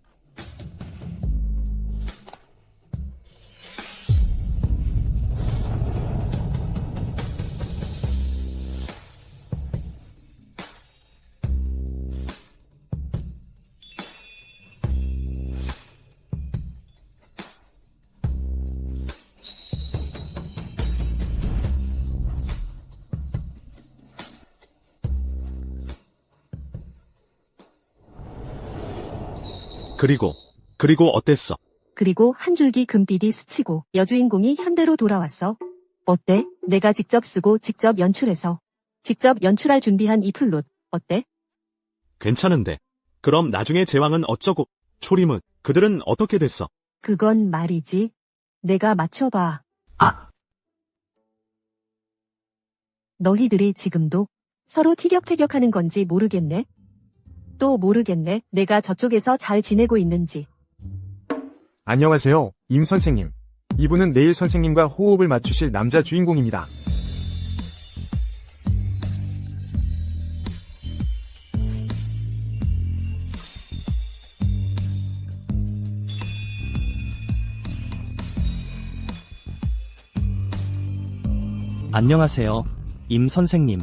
그리고 어땠어? 그리고 한 줄기 금빛이 스치고 여주인공이 현대로 돌아왔어. 어때? 내가 직접 쓰고 직접 연출해서 직접 연출할 준비한 이 플롯 어때? 괜찮은데. 그럼 나중에 제왕은 어쩌고, 초림은, 그들은 어떻게 됐어? 그건 말이지. 내가 맞춰봐. 너희들이 지금도 서로 티격태격하는 건지 모르겠네. 또 모르겠네. 내가 저쪽에서 잘 지내고 있는지. 안녕하세요, 임 선생님. 이분은 내일 선생님과 호흡을 맞추실 남자 주인공입니다. 안녕하세요, 임 선생님.